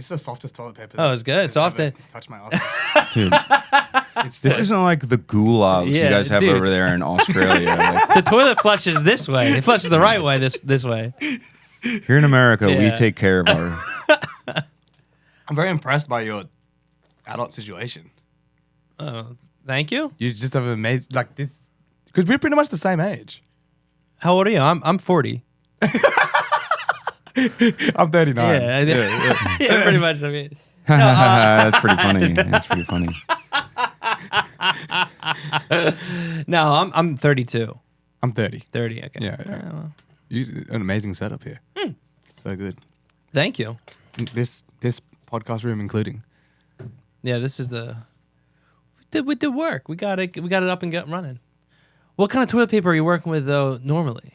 It's the softest toilet paper. Oh, it's good. Soft. Touch my ass. Dude, this isn't like the gulags you guys have over there in Australia. Like, The toilet flushes this way. It flushes the right way this way. here in America, we take care of our... I'm very impressed by your adult situation. Oh, thank you. You just have an amazing, like this, because we're pretty much the same age. How old are you? I'm 40. I'm 39. Yeah, pretty much. I mean, That's pretty funny. That's pretty funny. no, I'm 32. I'm 30. 30. Okay. Yeah. You an amazing setup here. So good. Thank you. This podcast room including. Yeah, this is we did work. We got it up and running. What kind of toilet paper are you working with though normally?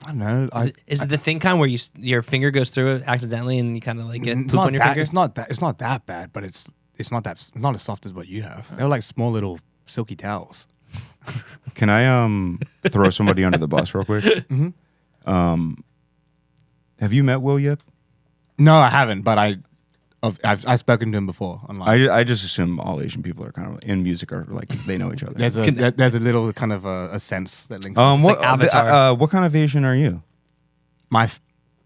I don't know. Is it the thin kind where your finger goes through it accidentally and you kind of like get poop on your finger? It's not that bad, but it's not as soft as what you have. They're like small little silky towels. Can I throw somebody under the bus real quick? Mm-hmm. Have you met Will yet? No, I haven't, but I've spoken to him before online. I just assume all Asian people are kind of in music are like they know each other. There's a little kind of a sense that links. What kind of Asian are you? My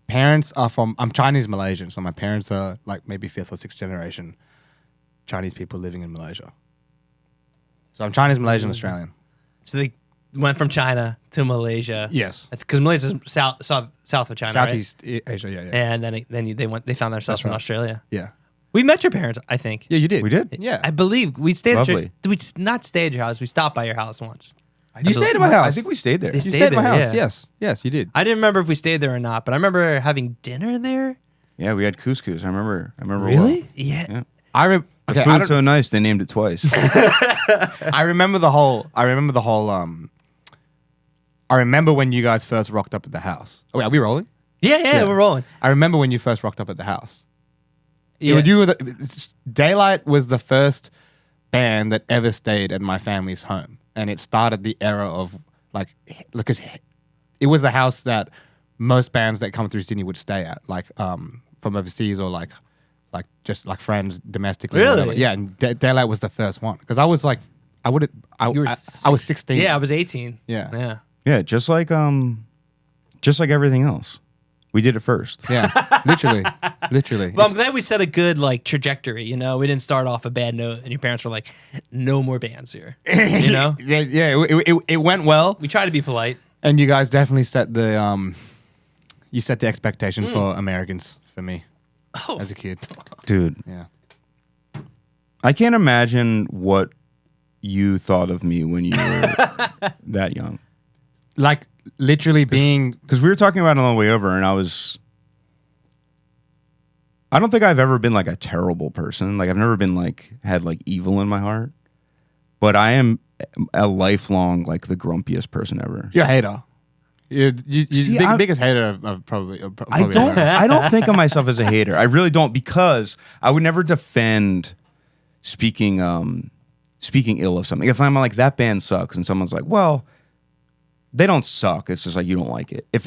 parents are from. I'm Chinese Malaysian, so my parents are like maybe 5th or 6th generation Chinese people living in Malaysia. So I'm Chinese Malaysian Australian. So they went from China to Malaysia. Yes, because Malaysia's south of China, Southeast Asia. Yeah. And then they found themselves in Australia. Yeah. We met your parents, I think. Yeah, you did. We did? Yeah. I believe we stayed Lovely. did we not stay at your house? We stopped by your house once. You stayed at my house. I think we stayed there. They You stayed stayed at my there, house. yeah. Yes, you did. I didn't remember if we stayed there or not, but I remember having dinner there. Yeah, we had couscous. I remember. Really? Well. Yeah. The food's so nice they named it twice. I remember the whole. I remember when you guys first rocked up at the house. Oh, wait, are we rolling? Yeah, we're rolling. I remember when you first rocked up at the house. Yeah. Daylight was the first band that ever stayed at my family's home, and it started the era of because it was the house that most bands that come through Sydney would stay at, from overseas or just friends domestically. Really? Or whatever. Yeah, and Daylight was the first one because I was like, I was 16. Yeah, I was 18. Yeah. Yeah, just like everything else. We did it first. Yeah, literally. Well, I'm glad we set a good trajectory. You know, we didn't start off a bad note, and your parents were like, "No more bands here." You know? It went well. We try to be polite, And you guys definitely set the expectation for Americans for me as a kid. Dude. Yeah. I can't imagine what you thought of me when you were that young. Like literally being, because we were talking about it on the way over, and I don't think I've ever been like a terrible person. Like I've never been had evil in my heart, but I am a lifelong the grumpiest person ever. you're a hater. You're biggest hater of probably I don't. ever. I don't think of myself as a hater. I really don't, because I would never defend speaking ill of something. If I'm like, that band sucks, and someone's like, well, they don't suck. It's just you don't like it. If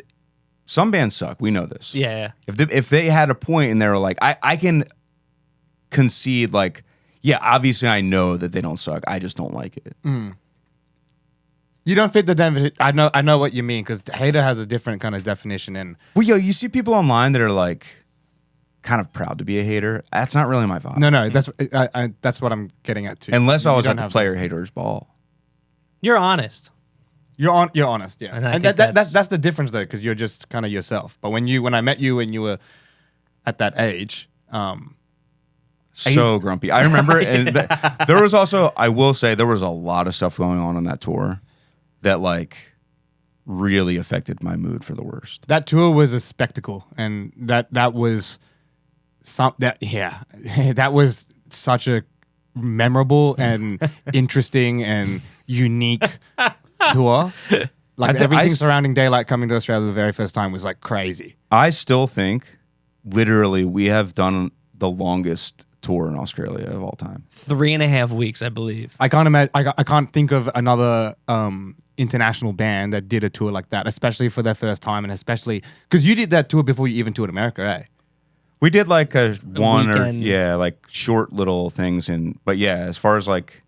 some bands suck, we know this. yeah. If they had a point and they were like, I can concede yeah, obviously I know that they don't suck. I just don't like it. You don't fit the definition. I know what you mean, because hater has a different kind of definition. And Well, you see people online that are kind of proud to be a hater. That's not really my vibe. no, that's what I'm getting at too. Unless I You was don't at the have player hater's ball. You're honest. You're honest, yeah. And I And think that's the difference though, because you're just kind of yourself. But when I met you when you were at that age, So grumpy. I remember, and there was also, I will say, there was a lot of stuff going on that tour that really affected my mood for the worst. that tour was a spectacle, and that was that was such a memorable and interesting and unique tour. Everything surrounding Daylight coming to Australia the very first time was crazy. I still think, literally, we have done the longest tour in Australia of all time. 3.5 weeks, I believe. I can't imagine. I can't think of another international band that did a tour like that, especially for their first time, and especially because you did that tour before you even toured America, eh? We did like a one weekend. or like short little things but yeah, as far as like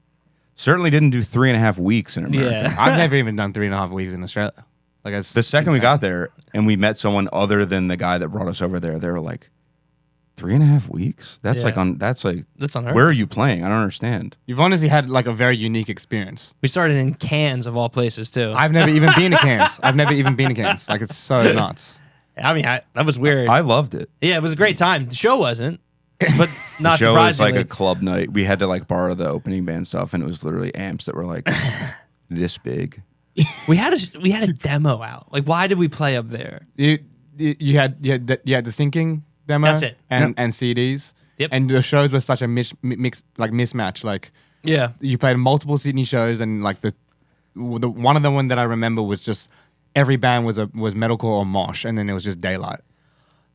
certainly didn't do 3.5 weeks in America. Yeah. I've never even done 3.5 weeks in Australia. Like it's The second we insane. got there and we met someone other than the guy that brought us over there, they were like, 3.5 weeks? That's Yeah. that's unheard where of. are you playing? I don't understand. You've honestly had like a very unique experience. We started in Cairns of all places too. I've never even been to Cairns. I've never even been to Cairns. Like it's so nuts. I mean, that was weird. I loved it. Yeah, it was a great time. The show wasn't, but not The show was surprisingly. like a club night. We had to like borrow the opening band stuff, and it was literally amps that were like this big. we had a demo out. Like, why did we play up there? You had the syncing demo. That's it. And CDs. Yep. And the shows were such a mismatch. Like Yeah, you played multiple Sydney shows, and like the one of the one that I remember was just every band was metalcore or mosh, and then it was just Daylight.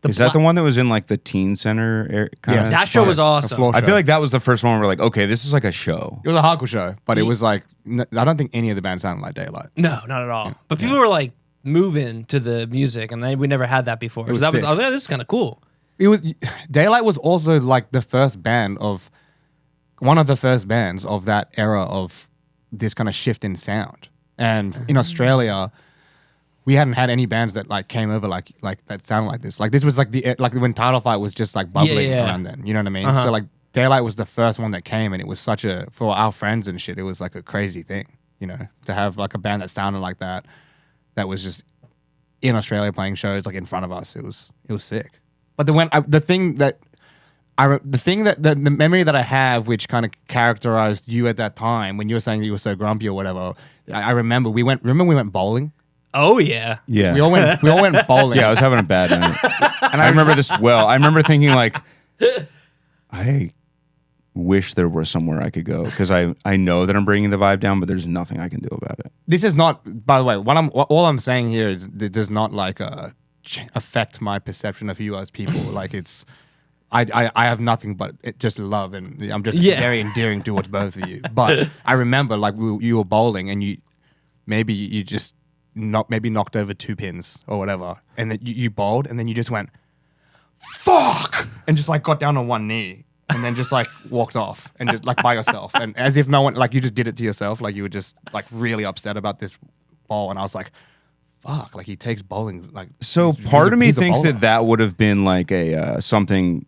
Is that the one that was in like the teen center kind Yes. of? That show was A awesome. floor I show. feel like that was the first one where we're like, okay, this is like a show. It was a hardcore show, but it was like I don't think any of the bands sounded like Daylight. No, not at all. But people were like moving to the music, and we never had that before. was So I was sick. like, this is kind of cool. It was Daylight was also like the first band of one of the first bands of that era of this kind of shift in sound. And in Australia, we hadn't had any bands that like came over like that sounded like this. Like this was like when Title Fight was just like bubbling Yeah. around then. You know what I mean? Uh-huh. So like Daylight was the first one that came, and it was such a for our friends and shit. It was like a crazy thing, you know, to have like a band that sounded like that. That was just in Australia playing shows like in front of us. It was sick. But the memory that I have, which kind of characterized you at that time when you were saying that you were so grumpy or whatever, I remember we went bowling. Oh yeah, Yeah. We all went bowling. Yeah, I was having a bad night. And I remember this well. I remember thinking like, I wish there was somewhere I could go because I know that I'm bringing the vibe down, but there's nothing I can do about it. This is not, by the way, all I'm saying here is it does not like affect my perception of you as people. Like it's, I have nothing but just love, and I'm just very endearing towards both of you. But I remember like you were bowling, and you just knocked over 2 pins or whatever, and then you bowled, and then you just went fuck, and just like got down on one knee, and then just like walked off, and just like by yourself, and as if no one, like you just did it to yourself, like you were just like really upset about this ball, and I was like, fuck, like he takes bowling like. So part of me thinks that would have been like a something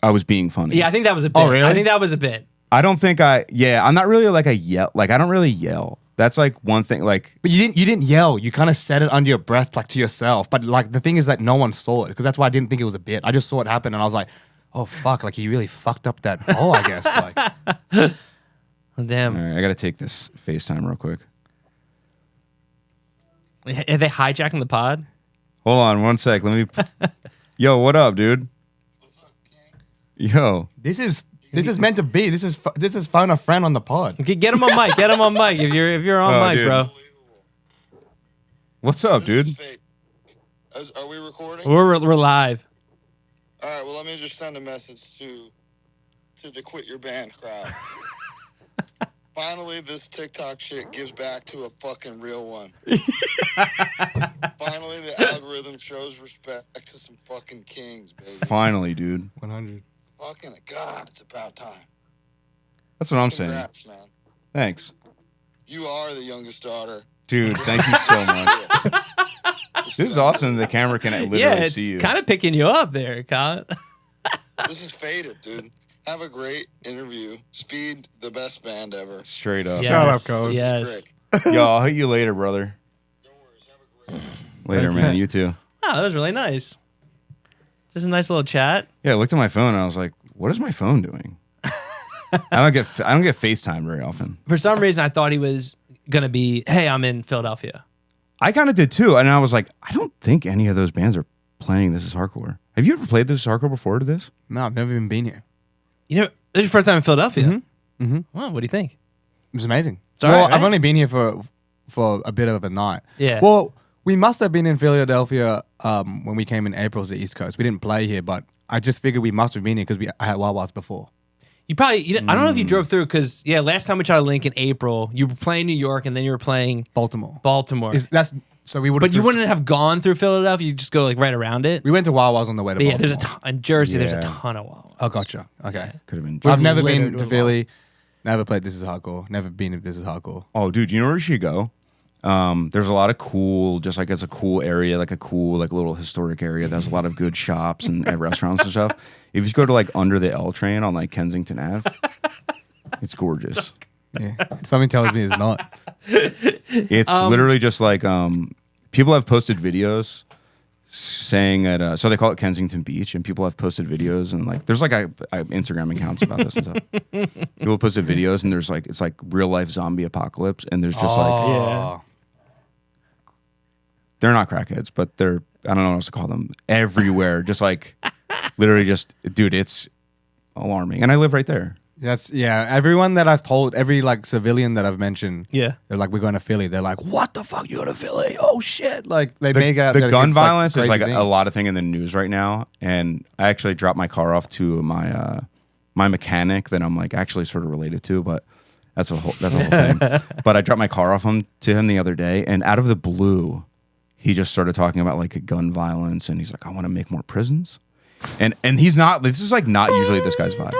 I was being funny. yeah. I think that was a bit. Oh, really? I think that was a bit. I don't think I'm not really like a yell. Like I don't really yell. That's like one thing. Like But you didn't yell. You kind of said it under your breath, like to yourself. But like the thing is that no one saw it, because that's why I didn't think it was a bit. I just saw it happen, and I was like, "Oh fuck!" Like he really fucked up that ball, I guess. Like, Oh, damn. all right, I got to take this FaceTime real quick. Are they hijacking the pod? Hold on 1 sec. Let me. Yo, what up, dude? Yo, this is meant to be. This is phone a friend on the pod. Get him on mic. Get him on mic. If you're on Oh, mic, dude. bro. what's up, This dude? is fake. Are we recording? We're live. All right. Well, let me just send a message to the quit your band crowd. Finally, this TikTok shit gives back to a fucking real one. Finally, the algorithm shows respect to some fucking kings, baby. Finally, dude. 100. Fucking God, it's about time. That's what I'm saying. Congrats, man. Thanks, You are the youngest daughter. dude. Thank you so much. This is awesome. The camera can literally Yeah, it's see you. kind of picking you up there, Colin. This is faded, dude. Have a great interview. Speed, the best band ever. Straight up. Yes, Shut up, Coach. Yes. Frick. Yo, I'll hit you later, brother. No worries. Have a great Later, man. You too. Oh, that was really nice. Just a nice little chat. Yeah, I looked at my phone and I was like, "What is my phone doing?" I don't get FaceTime very often. For some reason, I thought he was gonna be, "Hey, I'm in Philadelphia." I kind of did too, and I was like, I don't think any of those bands are playing This Is Hardcore. Have you ever played This Is Hardcore before to this? No, I've never even been here. You know, this is your first time in Philadelphia. Mm-hmm. Wow, what do you think? It was amazing. all Well, right, I've right? only been here for a bit of a night. Yeah. Well, we must have been in Philadelphia when we came in April to the East Coast. We didn't play here, but I just figured we must have been here because I had Wild Wilds before. You probably, I don't know if you drove through because, last time we tried to link in April, you were playing New York and then you were playing Baltimore. So we would. But you wouldn't have gone through Philadelphia. You just go like right around it. We went to Wawa's on the way to But Baltimore. there's a ton in Jersey. There's a Yeah. ton of Wawa's. Oh, gotcha. Okay. Could have been. I've never Later been to to Philly. Never played This Is Hardcore. Never been to This Is Hardcore. Oh, dude, you know where you should go? There's a lot of cool, just like it's a cool area, like a cool, like little historic area. There's a lot of good shops and restaurants and stuff. If you go to like under the L train on like Kensington Ave, it's gorgeous. Yeah. Something tells me it's not. It's literally just like people have posted videos saying that so they call it Kensington Beach, and people have posted videos and like there's like Instagram accounts about this and stuff. People posted videos and there's like it's like real life zombie apocalypse, and there's just like they're not crackheads, but they're I don't know what else to call them. Everywhere, just like literally just dude, it's alarming. And I live right there. Everyone that I've told, every like civilian that I've mentioned, Yeah. they're like, we're going to Philly. They're like, what the fuck, you going to Philly? Oh shit! Like they The, make it out the there, gun it's, violence is like crazy a thing. lot of thing in the news right now, and I actually dropped my car off to my my mechanic that I'm like actually sort of related to, but that's a whole thing. But I dropped my car off to him the other day, and out of the blue, he just started talking about like gun violence, and he's like, I want to make more prisons, and he's not. This is like not usually this guy's vibe.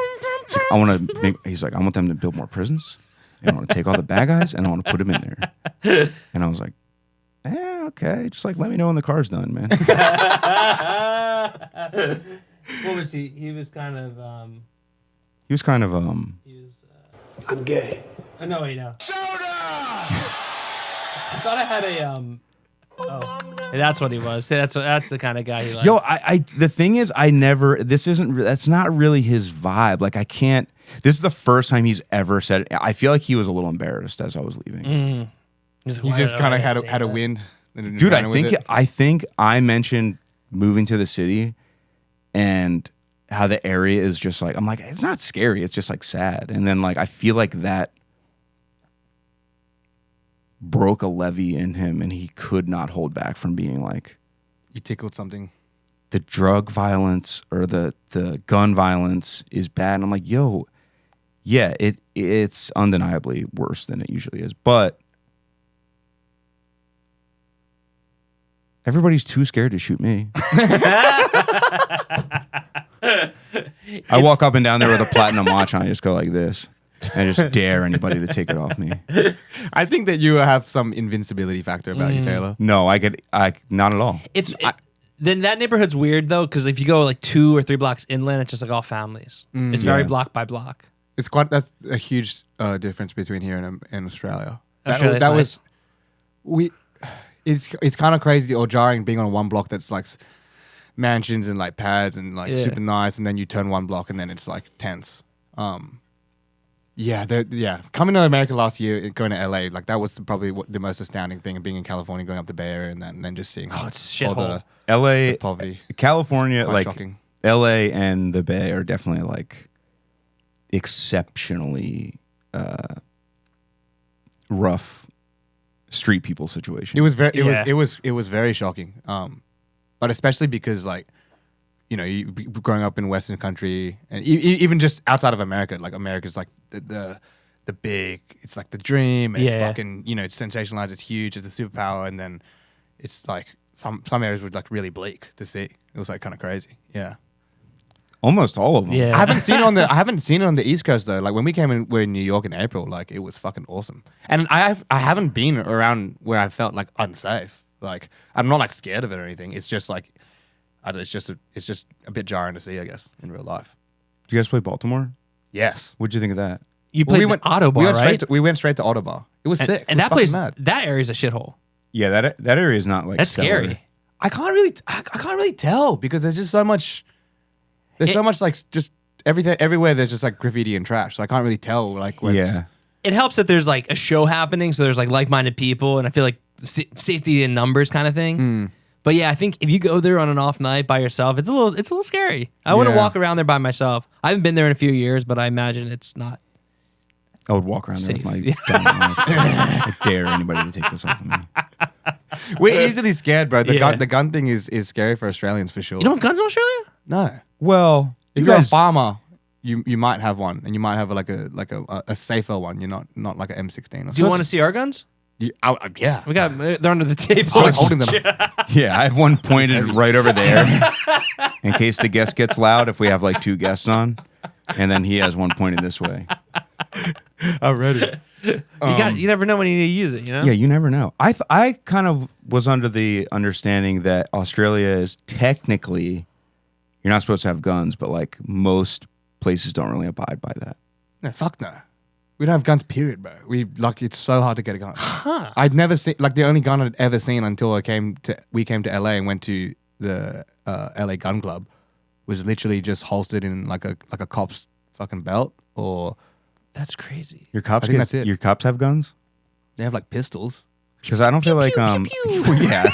He's like, I want them to build more prisons, and I want to take all the bad guys, and I want to put them in there. And I was like, okay, just like let me know when the car's done, man. What was he? He was kind of. He was kind of I'm gay. Oh, no, wait, no. Soda! I thought I had a. Oh, that's what he was. That's the kind of guy he likes. Yo, I the thing is, that's not really his vibe. Like I can't. This is the first time he's ever said it. I feel like he was a little embarrassed as I was leaving. He just kind of had a win. Dude, I think I mentioned moving to the city and how the area is just like I'm like it's not scary. It's just like sad. And then like I feel like that broke a levee in him, and he could not hold back from being like, you tickled something. the drug violence or the gun violence is bad. And I'm like, yo, yeah, it's undeniably worse than it usually is. But everybody's too scared to shoot me. I walk up and down there with a platinum watch on. I just go like this. And just dare anybody to take it off me. I think that you have some invincibility factor about you, Taylor. No, I not at all. Then that neighborhood's weird though, because if you go like 2 or 3 blocks inland, it's just like all families. It's very block by block. That's a huge difference between here and Australia. Australia's That nice. was it's kind of crazy or jarring being on one block that's like mansions and like pads and like super nice, and then you turn one block and then it's like tense. Coming to America last year and going to LA, like that was probably the most astounding thing of being in California, going up the Bay Area, and then just seeing it's all shithole. LA, the poverty. California, Quite like shocking. LA and the Bay are definitely like exceptionally rough street people situation. It was very Yeah. it was very shocking. But especially because like, you know, you growing up in Western country and even just outside of America, like America's like the big, it's like the dream, and it's fucking, you know, it's sensationalized, it's huge, it's a superpower, and then it's like some areas were like really bleak to see. It was like kind of crazy. Yeah. Almost all of them. Yeah. I haven't seen it on the East Coast though. Like when we came in, we're in New York in April. Like it was fucking awesome. And I haven't been around where I felt like unsafe. Like I'm not like scared of it or anything. It's just like, it's just a bit jarring to see, I guess, in real life. Do you guys play Baltimore? Yes. What'd you think of that? You played the Autobar, right? We went straight to Autobar. It was sick. And It was that fucking place, mad. that area's a shithole. Yeah, that area is not like That's stellar. scary. I can't really tell because there's just so much. There's so much like just everything everywhere. There's just like graffiti and trash, so I can't really tell like. Where Yeah. It helps that there's like a show happening, so there's like like-minded people, and I feel like safety in numbers kind of thing. But yeah, I think if you go there on an off night by yourself, it's a little scary. I wouldn't Yeah. walk around there by myself. I haven't been there in a few years, but I imagine it's not. I would walk around there with Safe. my Yeah. gun. I dare anybody to take this off of me. We're easily scared, bro. Yeah. The gun thing is scary for Australians for sure. You don't have guns in Australia? No. Well, If you you're guys, a farmer, you might have one, and you might have a safer one. You're not like an M16. Do you want to see our guns? Yeah. We got they're under the table. I was holding them. Yeah, I have one pointed right over there in case the guest gets loud. If we have like 2 guests on, and then he has one pointed this way. I'm ready. You never know when you need to use it. You know. Yeah, you never know. I kind of was under the understanding that Australia is technically you're not supposed to have guns, but like most places don't really abide by that. No, fuck no. We don't have guns, period, bro. It's so hard to get a gun. I'd never seen, the only gun I'd ever seen until we came to LA and went to the LA Gun Club was literally just holstered in like a cop's fucking belt, or That's crazy. Your cops I think that's it. Your cops have guns? they have like pistols. Because I don't feel like yeah,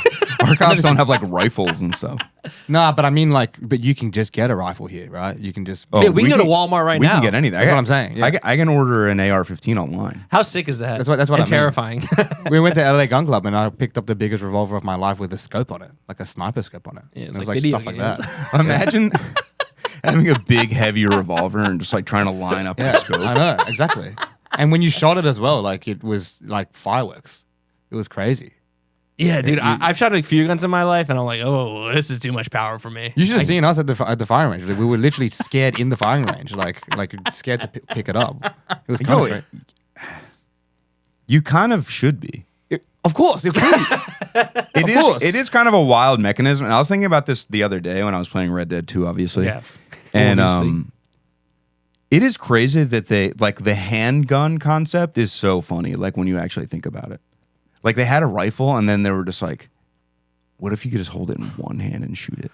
our cops don't have like rifles and stuff. Nah, but I mean but you can just get a rifle here, right? You can just. Oh, Yeah, we can go to Walmart right we now. can get anything. That's what I'm saying. Yeah. I can order an AR-15 online. How sick is that? That's what and I mean. terrifying. We went to LA Gun Club and I picked up the biggest revolver of my life with a scope on it, like a sniper scope on it. Yeah, it's And it was like like video stuff like games. that. Imagine having a big, heavy revolver and just like trying to line up Yeah, the scope. I know exactly. And when you shot it as well, like it was like fireworks. It was crazy. Yeah, dude, I've shot a few guns in my life, and I'm like, oh, this is too much power for me. You should have seen us at the firing range. Like, we were literally scared in the firing range, like scared to pick it up. It was kind of great. You kind of should be. Of course, it could be. It course. is. It is kind of a wild mechanism. And I was thinking about this the other day when I was playing Red Dead 2, obviously. Yeah, And obviously. it is crazy that they like the handgun concept is so funny. Like when you actually think about it, like they had a rifle and then they were just like, "What if you could just hold it in one hand and shoot it?"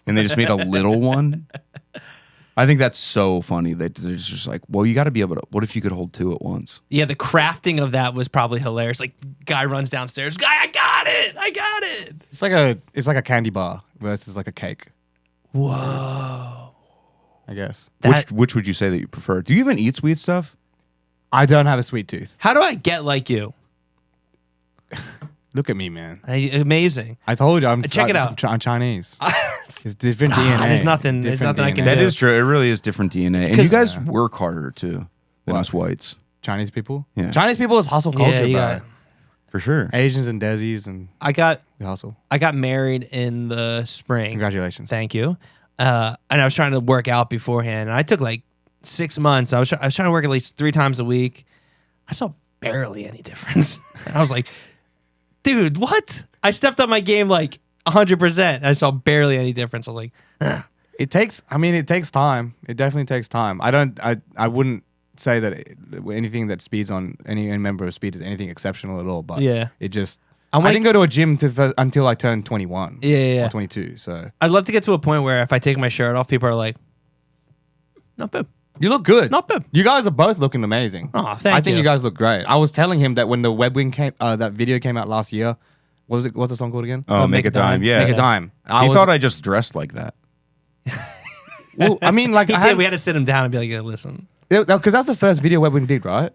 And they just made a little one. I think that's so funny that they're just like, "Well, you got to be able to. What if you could hold 2 at once?" Yeah, the crafting of that was probably hilarious. Like, guy runs downstairs, guy, I got it. It's like a candy bar versus like a cake, Whoa. I guess. Which would you say that you prefer? Do you even eat sweet stuff? I don't have a sweet tooth. How do I get like you? Look at me, man. Amazing. I told you, Check it out. I'm Chinese. It's different DNA. there's nothing- It's there's different nothing I can DNA. That is true. It really is different DNA. And you 'Cause- guys work harder too than us whites. Chinese people. Yeah. Chinese people is hustle culture, you bro. got it. For sure. Asians and Desis and I got we hustle. married in the spring. Congratulations. Thank you. And I was trying to work out beforehand. And I took like 6 months. I was trying to work at least 3 times a week. I saw barely any difference. And I was like, dude, what? I stepped up my game like 100%. I saw barely any difference. I was like, It takes time. It definitely takes time. I wouldn't say that anything that Speed's on, any member of Speed is anything exceptional at all. But Yeah. it just. I'm I like- didn't go to a gym until I turned 21. Yeah. Or 22. So I'd love to get to a point where if I take my shirt off, people are like, not bad. you look good. Not bad. You guys are both looking amazing. Oh, thank I think you. you guys look great. I was telling him that when the Webwing that video came out last year. What's the song called again? Oh, make a dime. Yeah. Make a dime. He thought I just dressed like that. Well, I mean, like He I did. had, We had to sit him down and be like, yeah, listen. because that's the first video Webwing did, right?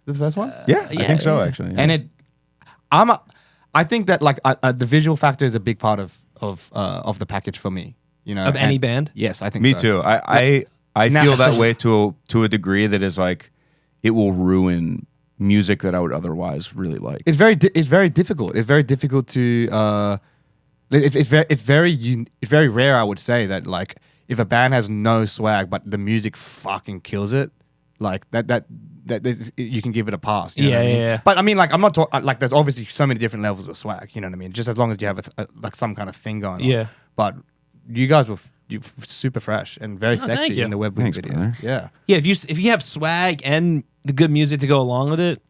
The first one. Yeah, I yeah, think so, yeah. actually. Yeah. And I think that like the visual factor is a big part of the package for me. You know, Of any and- band? Yes, I think Me so. too. I Now, feel that especially- way to a degree that is like it will ruin music that I would otherwise really like. It's very difficult. It's very difficult to. It's very rare. I would say that like if a band has no swag but the music fucking kills it, like that you can give it a pass. You know Yeah, what I mean? yeah, yeah. But I mean, like I'm not talking like there's obviously so many different levels of swag. You know what I mean? Just as long as you have like some kind of thing going on. Yeah. But you guys were super fresh and very thank sexy you. in the Webwing Thanks, video. brother. Yeah. Yeah, if you have swag and the good music to go along with it,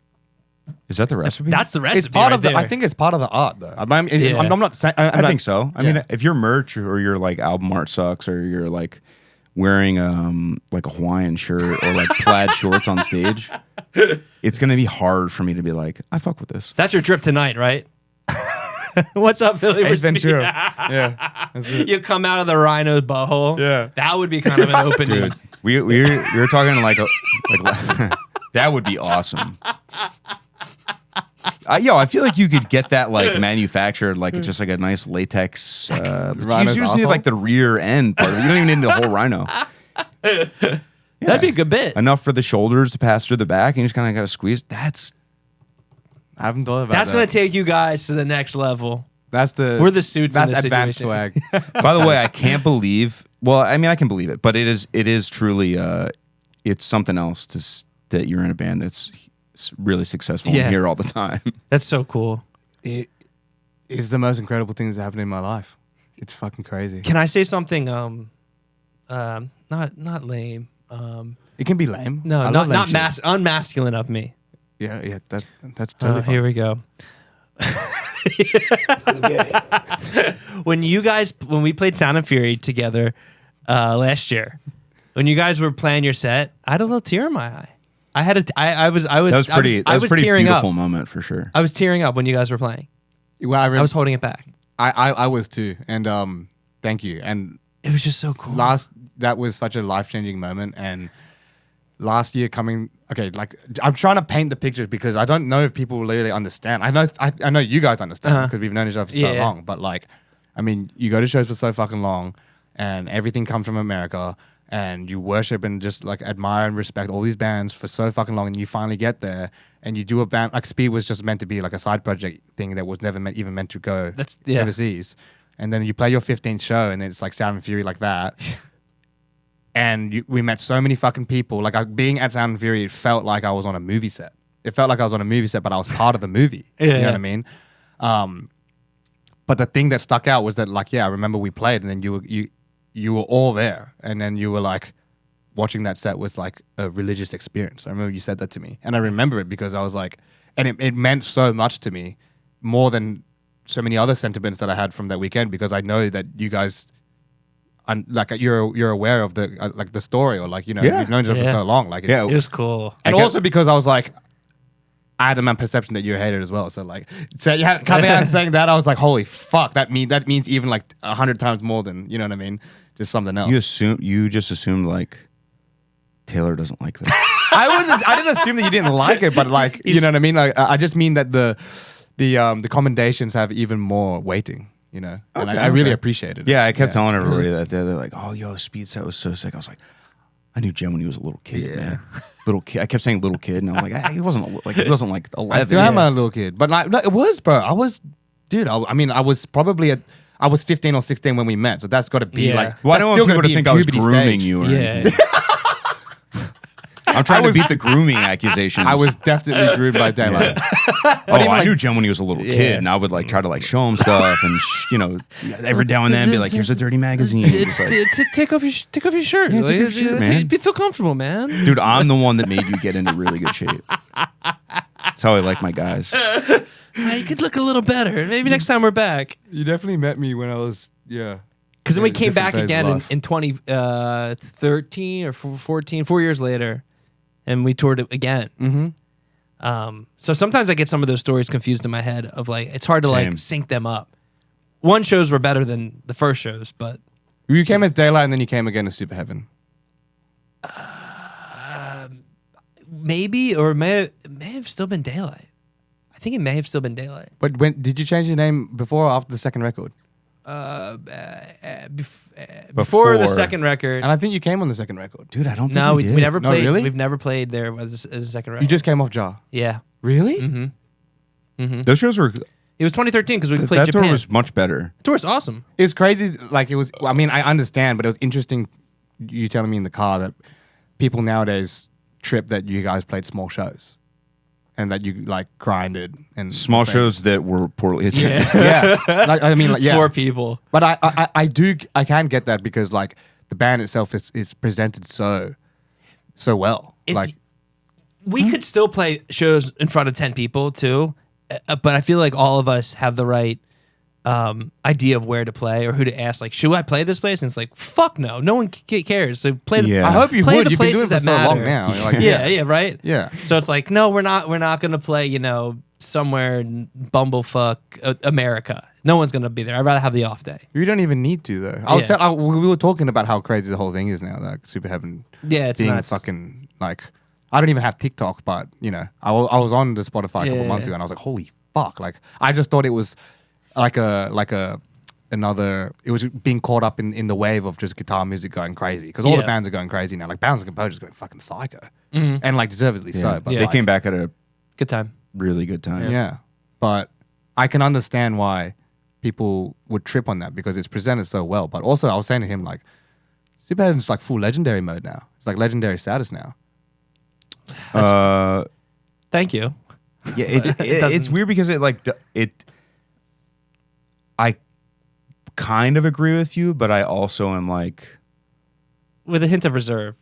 Is that the recipe? that's the recipe. It's part right of the. there. I think it's part of the art, though. I'm Yeah. not saying. I think so. I mean, Yeah. if your merch or your like album art sucks, or you're like wearing like a Hawaiian shirt or like plaid shorts on stage, it's gonna be hard for me to be like, I fuck with this. That's your drip tonight, right? What's up, Philly? Ace We're speaking- Ventura. Yeah. That's it. You come out of the rhino's butthole. Yeah. That would be kind of an opening. Dude, we were talking like that would be awesome. I feel like you could get that like manufactured, like it's just like a nice latex. You Rhino's just need asshole? like the rear end part. You don't even need the whole rhino. That'd be a good bit. Enough for the shoulders to pass through the back, and you just kind of got to squeeze. I haven't thought about That's that. gonna take you guys to the next level. We're the suits in That's this advanced situation. swag. By the way, I can't believe. Well, I mean, I can believe it, but it is truly it's something else that you're in a band that's really successful Yeah. and here all the time. That's so cool. It is the most incredible thing that's happened in my life. It's fucking crazy. Can I say something? Not lame. It can be lame. No, I not love lame shit. unmasculine of me. Yeah, that's totally fine. Here we go. I'm gay. When we played Sound and Fury together last year, when you guys were playing your set, I had a little tear in my eye. I was That was pretty. That was a pretty tearing beautiful up. moment for sure. I was tearing up when you guys were playing. Well, I was holding it back. I was too, and thank you. And It was just so cool. that was such a life-changing moment. And last year I'm trying to paint the picture because I don't know if people really understand. I know you guys understand because we've known each other for so Yeah. long. But like, I mean, you go to shows for so fucking long, and everything comes from America, and you worship and just like admire and respect all these bands for so fucking long, and you finally get there and you do a band like Speed was just meant to be like a side project thing that was never even meant to go overseas, and then you play your 15th show and it's like Sound and Fury like that. And we met so many fucking people. Like being at Sound and Fury, it felt like I was on a movie set. It felt like I was on a movie set, but I was part of the movie. You know what I mean? But the thing that stuck out was that, like, I remember we played, and then you were all there, and then you were like, watching that set was like a religious experience. I remember you said that to me, and I remember it because I was like, and it meant so much to me, more than so many other sentiments that I had from that weekend, because I know that you guys. And like you're aware of the like the story, or like, you know, we've known each other for so long, like it's, It was cool. and also because I was like, I had a perception that you hated as well, so like, coming out and saying that, I was like, holy fuck, that means even like 100 times more than, you know what I mean, just something else. You just assumed like Taylor doesn't like that. I didn't assume that you didn't like it, but like, you know what I mean, like I just mean that the commendations have even more weighting. You know, and I really appreciated it. Yeah, I kept telling everybody that they're like, "Oh, yo, Speed set was so sick." I was like, "I knew Jem when he was a little kid, man. Little kid." I kept saying "little kid," and I'm like, "He wasn't like 11." I still am a little kid, but like, no, it was, bro. I was, dude. I mean, I was probably I was 15 or 16 when we met, so that's got to be like. Well, I don't want people to be think in I was puberty grooming stage. you or anything. I'm trying to beat the grooming accusations. I was definitely groomed by Daylight. I knew Jem when he was a little kid, and I would like try to like show him stuff, and you know, every now and then be like, "Here's a dirty magazine." Just like, Take off your shirt. Yeah, take off your shirt, man. Feel comfortable, man. dude, I'm the one that made you get into really good shape. That's how I like my guys. You could look a little better. Maybe next time we're back. You definitely met me when I was Because then we came back different phase again of life. in 2013 or 14, 4 years later, and we toured it again. Mm-hmm. So sometimes I get some of those stories confused in my head of like, it's hard to Same. like sync them up. One shows were better than the first shows, but You came as Daylight, and then you came again as Super Heaven. maybe, or it may have still been Daylight. I think it may have still been Daylight. But when did you change your name before or after the second record? Before the second record. And I think you came on the second record. Dude, I don't think No, we we did. never No, played. really? We've never played there as a second record. You just came off Jar. Yeah. Really? Mm-hmm. Those shows were. It was 2013 because we played That Japan. tour was much better. The tour was awesome. It was crazy. Like, it was, I mean, I understand, but it was interesting you telling me in the car that people nowadays trip that you guys played small shows and that you like grinded and Small shows that were poorly attended. Yeah. Like, I mean, like, yeah. 4 people. But I can get that because like the band itself is presented so well. If like, we could still play shows in front of 10 people too, but I feel like all of us have the right idea of where to play or who to ask. Like, should I play this place? And it's like, fuck no, no one cares. So play. Yeah. I hope you play would. the You've been doing it places for that so long matter. now. You're like, yeah, right. Yeah. So it's like, no, we're not gonna play. You know, somewhere in bumblefuck America. No one's gonna be there. I'd rather have the off day. You don't even need to though. We were talking about how crazy the whole thing is now. Like Super Heaven Yeah, it's being nuts. fucking like. I don't even have TikTok, but you know, I was on the Spotify a couple Yeah. months ago, and I was like, holy fuck! Like, I just thought it was like a it was being caught up in the wave of just guitar music going crazy because all the bands are going crazy now. Like Bounds and Composers going fucking psycho, and like deservedly so. But they like, came back at a Good time. really good time. yeah. But I can understand why people would trip on that because it's presented so well. But also, I was saying to him like, Superheaven's like full legendary mode now. It's like legendary status now. Thank you. Yeah, it's weird because I kind of agree with you, but I also am like, With a hint of reserve.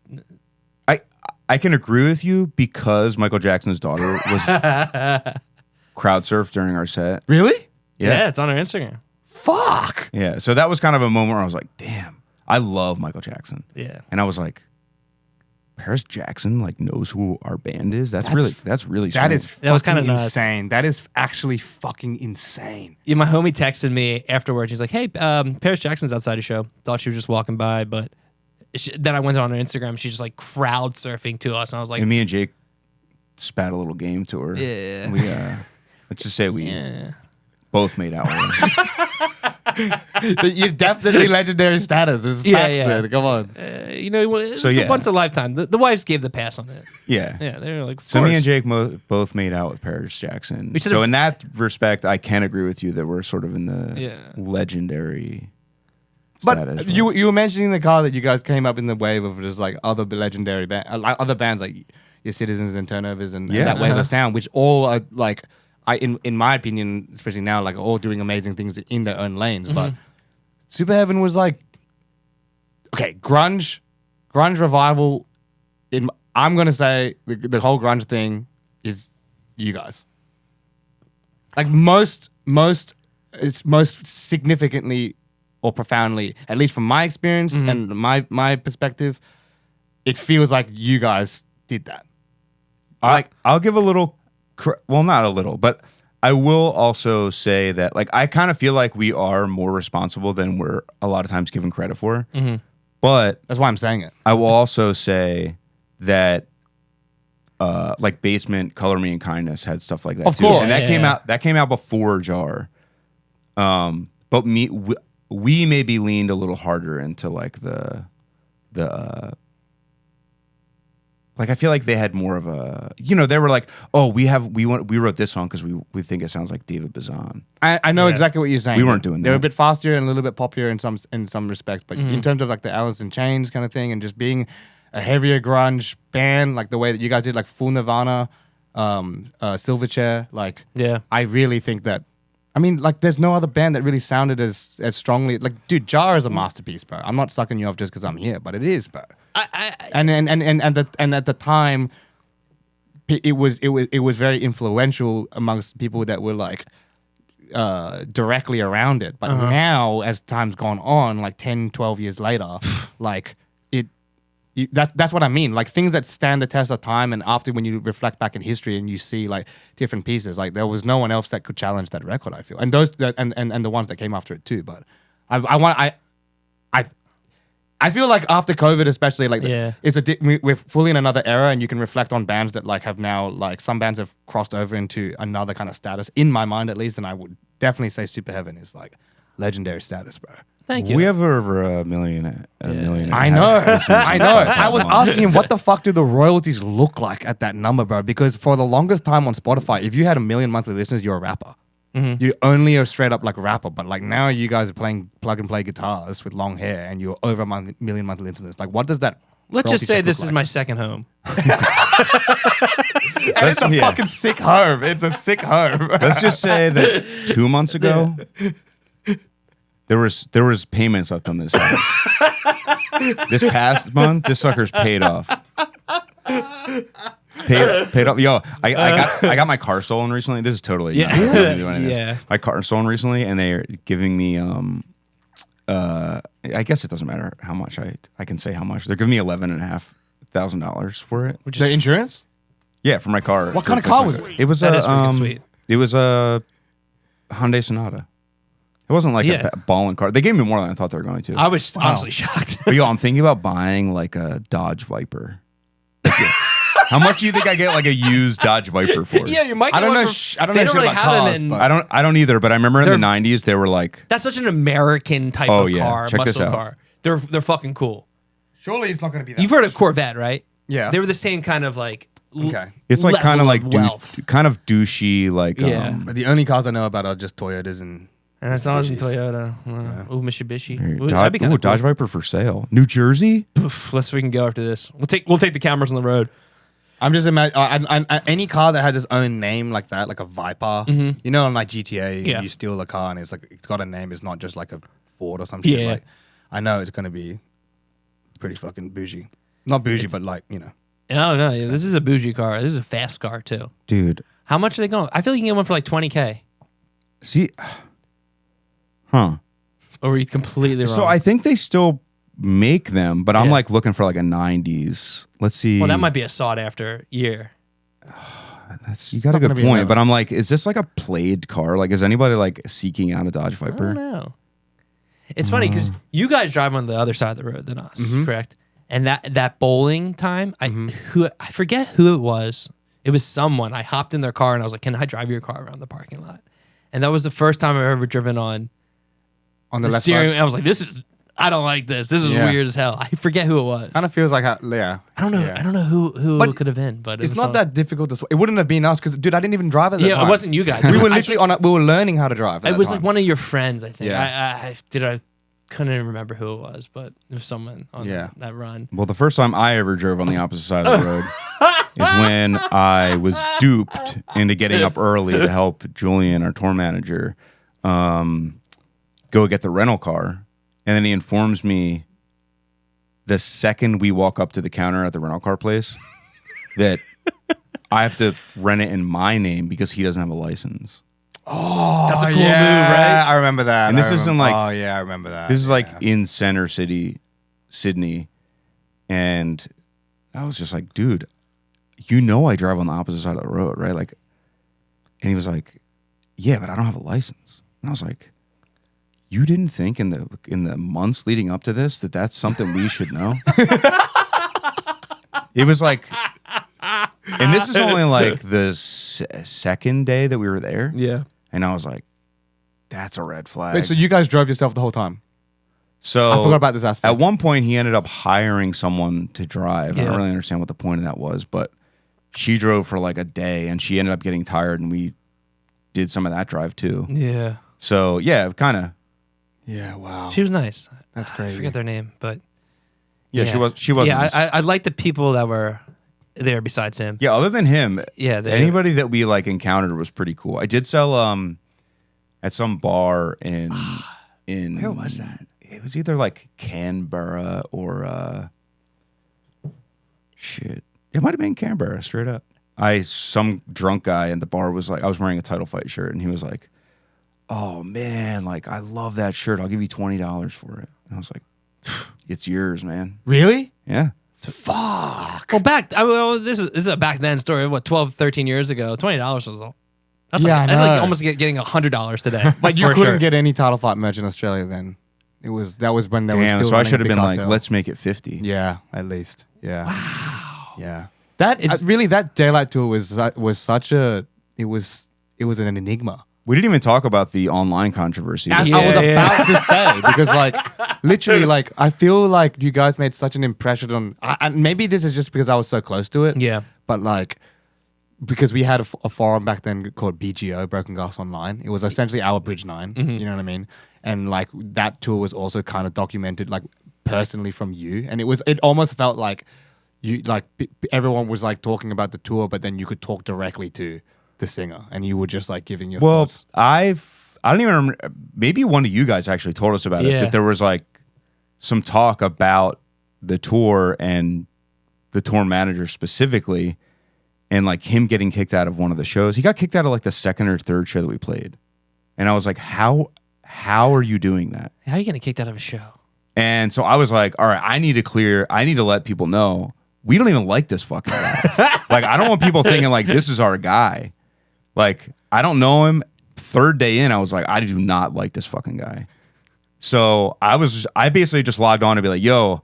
I can agree with you because Michael Jackson's daughter was crowd surfed during our set. Really? Yeah, it's on our Instagram. Fuck. Yeah, so that was kind of a moment where I was like, damn, I love Michael Jackson. Yeah. And I was like, Paris Jackson like knows who our band is. That's really That is That was kind kinda of nuts. insane. That is actually fucking insane. Yeah, my homie texted me afterwards. He's like, "Hey, Paris Jackson's outside the show. Thought she was just walking by, but then I went on her Instagram. She's just like crowd surfing to us, and I was like, And me and Jake spat a little game to her. Yeah. We let's just say we yeah, both made out with her. You're definitely legendary status. It's Yeah, facts, yeah. man. Come on. you know, it's So, yeah. a once in a lifetime. The wives gave the pass on it. Yeah. Yeah, they were like, of So course. me and Jake both made out with Paris Jackson. We should've- So in that respect, I can agree with you that we're sort of in the Yeah. legendary But status. you were mentioning in the car that you guys came up in the wave of just like other legendary like other bands like your Citizens and Turnovers and Yeah. that wave of sound, which all are like in my opinion, especially now, like all doing amazing things in their own lanes. But Superheaven was like, okay, grunge revival. I'm gonna say the whole grunge thing is you guys. Like it's most significantly or profoundly, at least from my experience and my perspective, it feels like you guys did that. I'll give a little, well, not a little, but I will also say that like I kind of feel like we are more responsible than we're a lot of times given credit for. But That's why I'm saying it. I will also say that like Basement, Color Me in Kindness had stuff like that Of too. course. And that Yeah. came out before Jar. But we maybe leaned a little harder into like the like I feel like they had more of a, you know, they were like, oh, we wrote this song because we think it sounds like David Bazan. I know Yeah. exactly what you're saying. We weren't doing They were a that. bit faster and a little bit poppier in some respects, but in terms of like the Alice in Chains kind of thing and just being a heavier grunge band, like the way that you guys did, like full Nirvana, Silverchair, like Yeah. I really think that. I mean, like, there's no other band that really sounded as strongly. Like, dude, Jar is a masterpiece, bro. I'm not sucking you off just because I'm here, but it is, bro. And at the time, it was very influential amongst people that were like directly around it. But now, as time's gone on, like 10, 12 years later, like that's what I mean. Like things that stand the test of time, and after when you reflect back in history and you see like different pieces, like there was no one else that could challenge that record. I feel, and those and the ones that came after it too. But I feel like after COVID, especially, like Yeah. we're fully in another era, and you can reflect on bands that like have now like some bands have crossed over into another kind of status in my mind at least, and I would definitely say Superheaven is like legendary status, bro. Thank you. We have over a million. I know. I was asking him, what the fuck do the royalties look like at that number, bro? Because for the longest time on Spotify, if you had 1 million monthly listeners, you're a rapper. You only are straight up like rapper. But like now you guys are playing plug and play guitars with long hair and you're over a million monthly listeners. Like what does that Let's just royalty say check this look is like? my second home. And it's a Yeah. fucking sick home. It's a sick home. Let's just say that 2 months ago, there was payments left on this house. This past month, this sucker's paid off. Paid off. Yo, I got my car stolen recently. This is totally not Yeah. nothing to do with any of this. Yeah. My car stolen recently, and they're giving me I guess it doesn't matter how much I can say how much. They're giving me $11,500 for it. The insurance? Yeah, for my car. What kind of car was it? It was That a is freaking sweet. It was a Hyundai Sonata. It wasn't like Yeah. a ballin' car. They gave me more than I thought they were going to. I was honestly shocked. But yo, I'm thinking about buying like a Dodge Viper. Like, How much do you think I get like a used Dodge Viper for? Yeah, you might. Get I don't one know. for- I don't they know don't shit really about have cars, them in. but- I don't either, but I remember in They're- the 90s they were like, That's such an American type Oh, of yeah. car, Check this muscle out. car. They're fucking cool. Surely it's not going to be that. You've heard of Corvette, right? Yeah. They were the same kind of like. Okay. it's like kind of level like wealth. kind of douchey, like Yeah. But the only cars I know about are just Toyotas and. And it's not in Mitsubishis. Toyota. Ooh, Mitsubishi. Here, Ooh, that'd be kind of Dodge Viper for sale. New Jersey? Let's we can go after this. We'll take the cameras on the road. I'm just imagining any car that has its own name like that, like a Viper. You know, on like GTA, Yeah. you steal a car and it's like it's got a name. It's not just like a Ford or some shit. Yeah. Like, I know it's gonna be pretty fucking bougie. Not bougie, but like you know. No, no, this is a bougie car. This is a fast car too. Dude. How much are they going? I feel like you can get one for like $20K. See, huh. Or were you completely wrong? So I think they still make them, but I'm Yeah. like looking for like a 90s. Let's see. well, that might be a sought after year. You got a not gonna good be point, that but I'm like, is this like a played car? Like, is anybody like seeking out a Dodge I don't Viper? know. It's funny because you guys drive on the other side of the road than us, correct? And that bowling time, I forget who it was. It was someone. I hopped in their car and I was like, "Can I drive your car around the parking lot?" And that was the first time I've ever driven on On the the left steering. side, I was like, I don't like this. This is Yeah. weird as hell. I forget who it was. kind of feels like yeah. I don't know. Yeah. I don't know who But it could have been, but it It's was not that difficult to. It wouldn't have been us because, dude, I didn't even drive at that Yeah, time. it wasn't you guys. We were I literally think we were learning how to drive. At It that was time. like one of your friends, I think. Yeah. I couldn't even remember who it was, but it was someone on Yeah. that run. Well, the first time I ever drove on the opposite side of the road is when I was duped into getting up early to help Julian, our tour manager, go get the rental car. And then he informs me the second we walk up to the counter at the rental car place that I have to rent it in my name because he doesn't have a license. That's a cool yeah, move, right? I remember that. And this I isn't remember- like- Oh yeah, I remember that. This is like Yeah. in Center City, Sydney. And I was just like, dude, you know I drive on the opposite side of the road, right? Like, and he was like, yeah, but I don't have a license. And I was like, you didn't think in the months leading up to this that that's something we should know? It was like, and this is only like the second day that we were there. Yeah. And I was like, that's a red flag. Wait, so you guys drove yourself the whole time? So I forgot about this aspect. At one point, he ended up hiring someone to drive. I Yeah. don't really understand what the point of that was, but she drove for like a day and she ended up getting tired, and we did some of that drive too. Yeah. So yeah, kind of. Yeah, wow. She was nice. That's I crazy. forget their name, but Yeah, she was. She was. Yeah, nice. I like the people that were there besides him. Yeah, other than him, Yeah, anybody that we like encountered was pretty cool. I did sell at some bar in Where was that? It was either like Canberra or shit. It might have been Canberra, straight up. Some drunk guy in the bar was like, I was wearing a Title Fight shirt, and he was like, "Oh man, like I love that shirt. I'll give you $20 for it." And I was like, "It's yours, man." Really? Yeah. Fuck. Well, this is a back then story. What, 12, 13 years ago? $20 was that's Yeah, I that's like know. almost getting $100 today. Like you for a couldn't shirt. get any title fight merch in Australia then. That was when they were Damn. still. So I running should a have big been like, cartel. let's make it 50. Yeah, at least. Yeah. Wow. Yeah. That is really that daylight tour was such a it was an enigma. We didn't even talk about the online controversy. I was about to say because like literally like I feel like you guys made such an impression on and maybe this is just because I was so close to it. Yeah. But like because we had a forum back then called BGO, Broken Glass Online. It was essentially our Bridge 9. You know what I mean? And like that tour was also kind of documented like personally from you, and it almost felt like you like everyone was like talking about the tour, but then you could talk directly to the singer, and you were just like giving your Well, thoughts. I don't even remember. Maybe one of you guys actually told us about it, Yeah. that there was like some talk about the tour and the tour manager specifically, and like him getting kicked out of one of the shows. He got kicked out of like the second or third show that we played. And I was like, how are you doing that? How are you getting kicked out of a show? And so I was like, all right, I need to let people know we don't even like this fucking guy. Like, I don't want people thinking like this is our guy. Like, I don't know him. Third day in, I was like, I do not like this fucking guy. So I basically just logged on to be like, yo,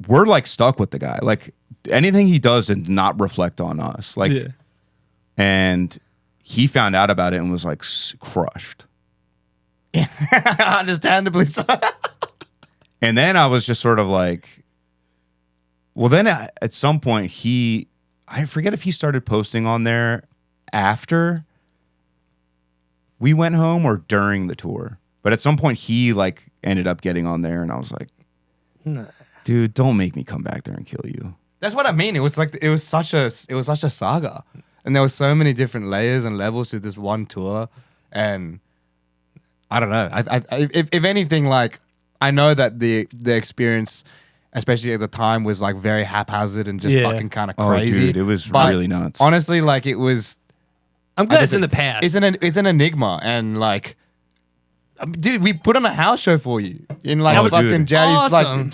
we're like stuck with the guy. Like anything he does did not reflect on us. Like, Yeah. and he found out about it and was like crushed. Understandably so. And then I was just sort of like, well, then at some point I forget if he started posting on there after we went home or during the tour. But at some point he like ended up getting on there and I was like, dude, don't make me come back there and kill you. That's what I mean. It was such a saga, and there were so many different layers and levels to this one tour, and I don't know. If anything, like I know that the experience, especially at the time, was like very haphazard and just fucking kind of crazy. Oh, dude, it was But really nuts. honestly, like it was. I'm glad it's in the past. It's an enigma, and like. Dude, we put on a house show for you in like Oh, fucking dude. Jaddy's Awesome.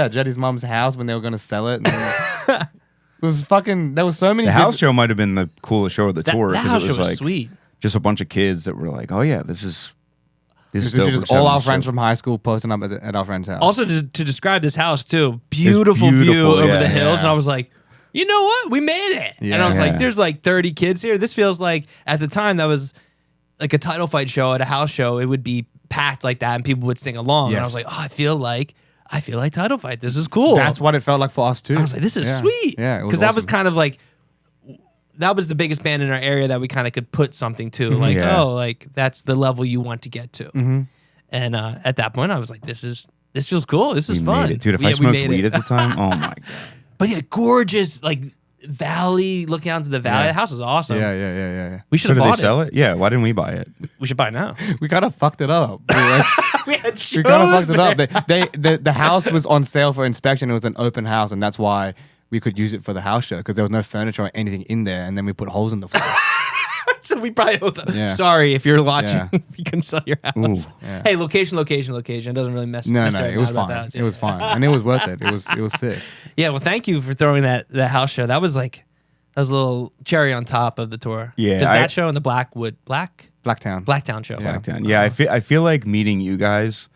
Jaddy's mom's house when they were gonna sell it. And it was fucking. There was so many. The house show might have been the coolest show of the tour that because house it show was was like sweet. just a bunch of kids that were like, oh yeah, this is This dope. is just We're all having our a friends show. from high school posting up at our friend's house. Also, to describe this house too, beautiful view beautiful, over yeah, the hills, yeah. and I was like, you know what, we made it. And I was Yeah. like, there's like 30 kids here. This feels like at the time that was like a title fight show at a house show. It would be packed like that, and people would sing along. And I Yes. was like, oh, I feel like title fight. This is cool. that's what it felt like for us too. I was like, this is Yeah. sweet. Yeah, because that was awesome. kind of like. That was the biggest band in our area that we kind of could put something to, like, Yeah. oh, like that's the level you want to get to. Mm-hmm. And at that point, I was like, this feels cool. This is We fun, made it. Dude, if Yeah, I we smoked made weed it. at the time, oh my god. But yeah, gorgeous, like valley, looking out to the valley. Yeah. The house is awesome. Yeah. We should So have did they bought sell it? Yeah, why didn't we buy it? We should buy it now. We kind of fucked it up. We we had kind of fucked it up. The house was on sale for inspection. It was an open house, and that's why we could use it for the house show because there was no furniture or anything in there, and then we put holes in the floor. So we probably owe them. Yeah. Sorry if you're watching. Yeah. You can sell your house. Ooh. Yeah. Hey, location. It doesn't really mess. No, necessarily it was matter about fine. that. It was fine, and it was worth it. It was sick. Yeah. Well, thank you for throwing that house show. That was a little cherry on top of the tour. Yeah, Just I- that show and the Blacktown show. Yeah. Blacktown. Yeah, I feel like meeting you guys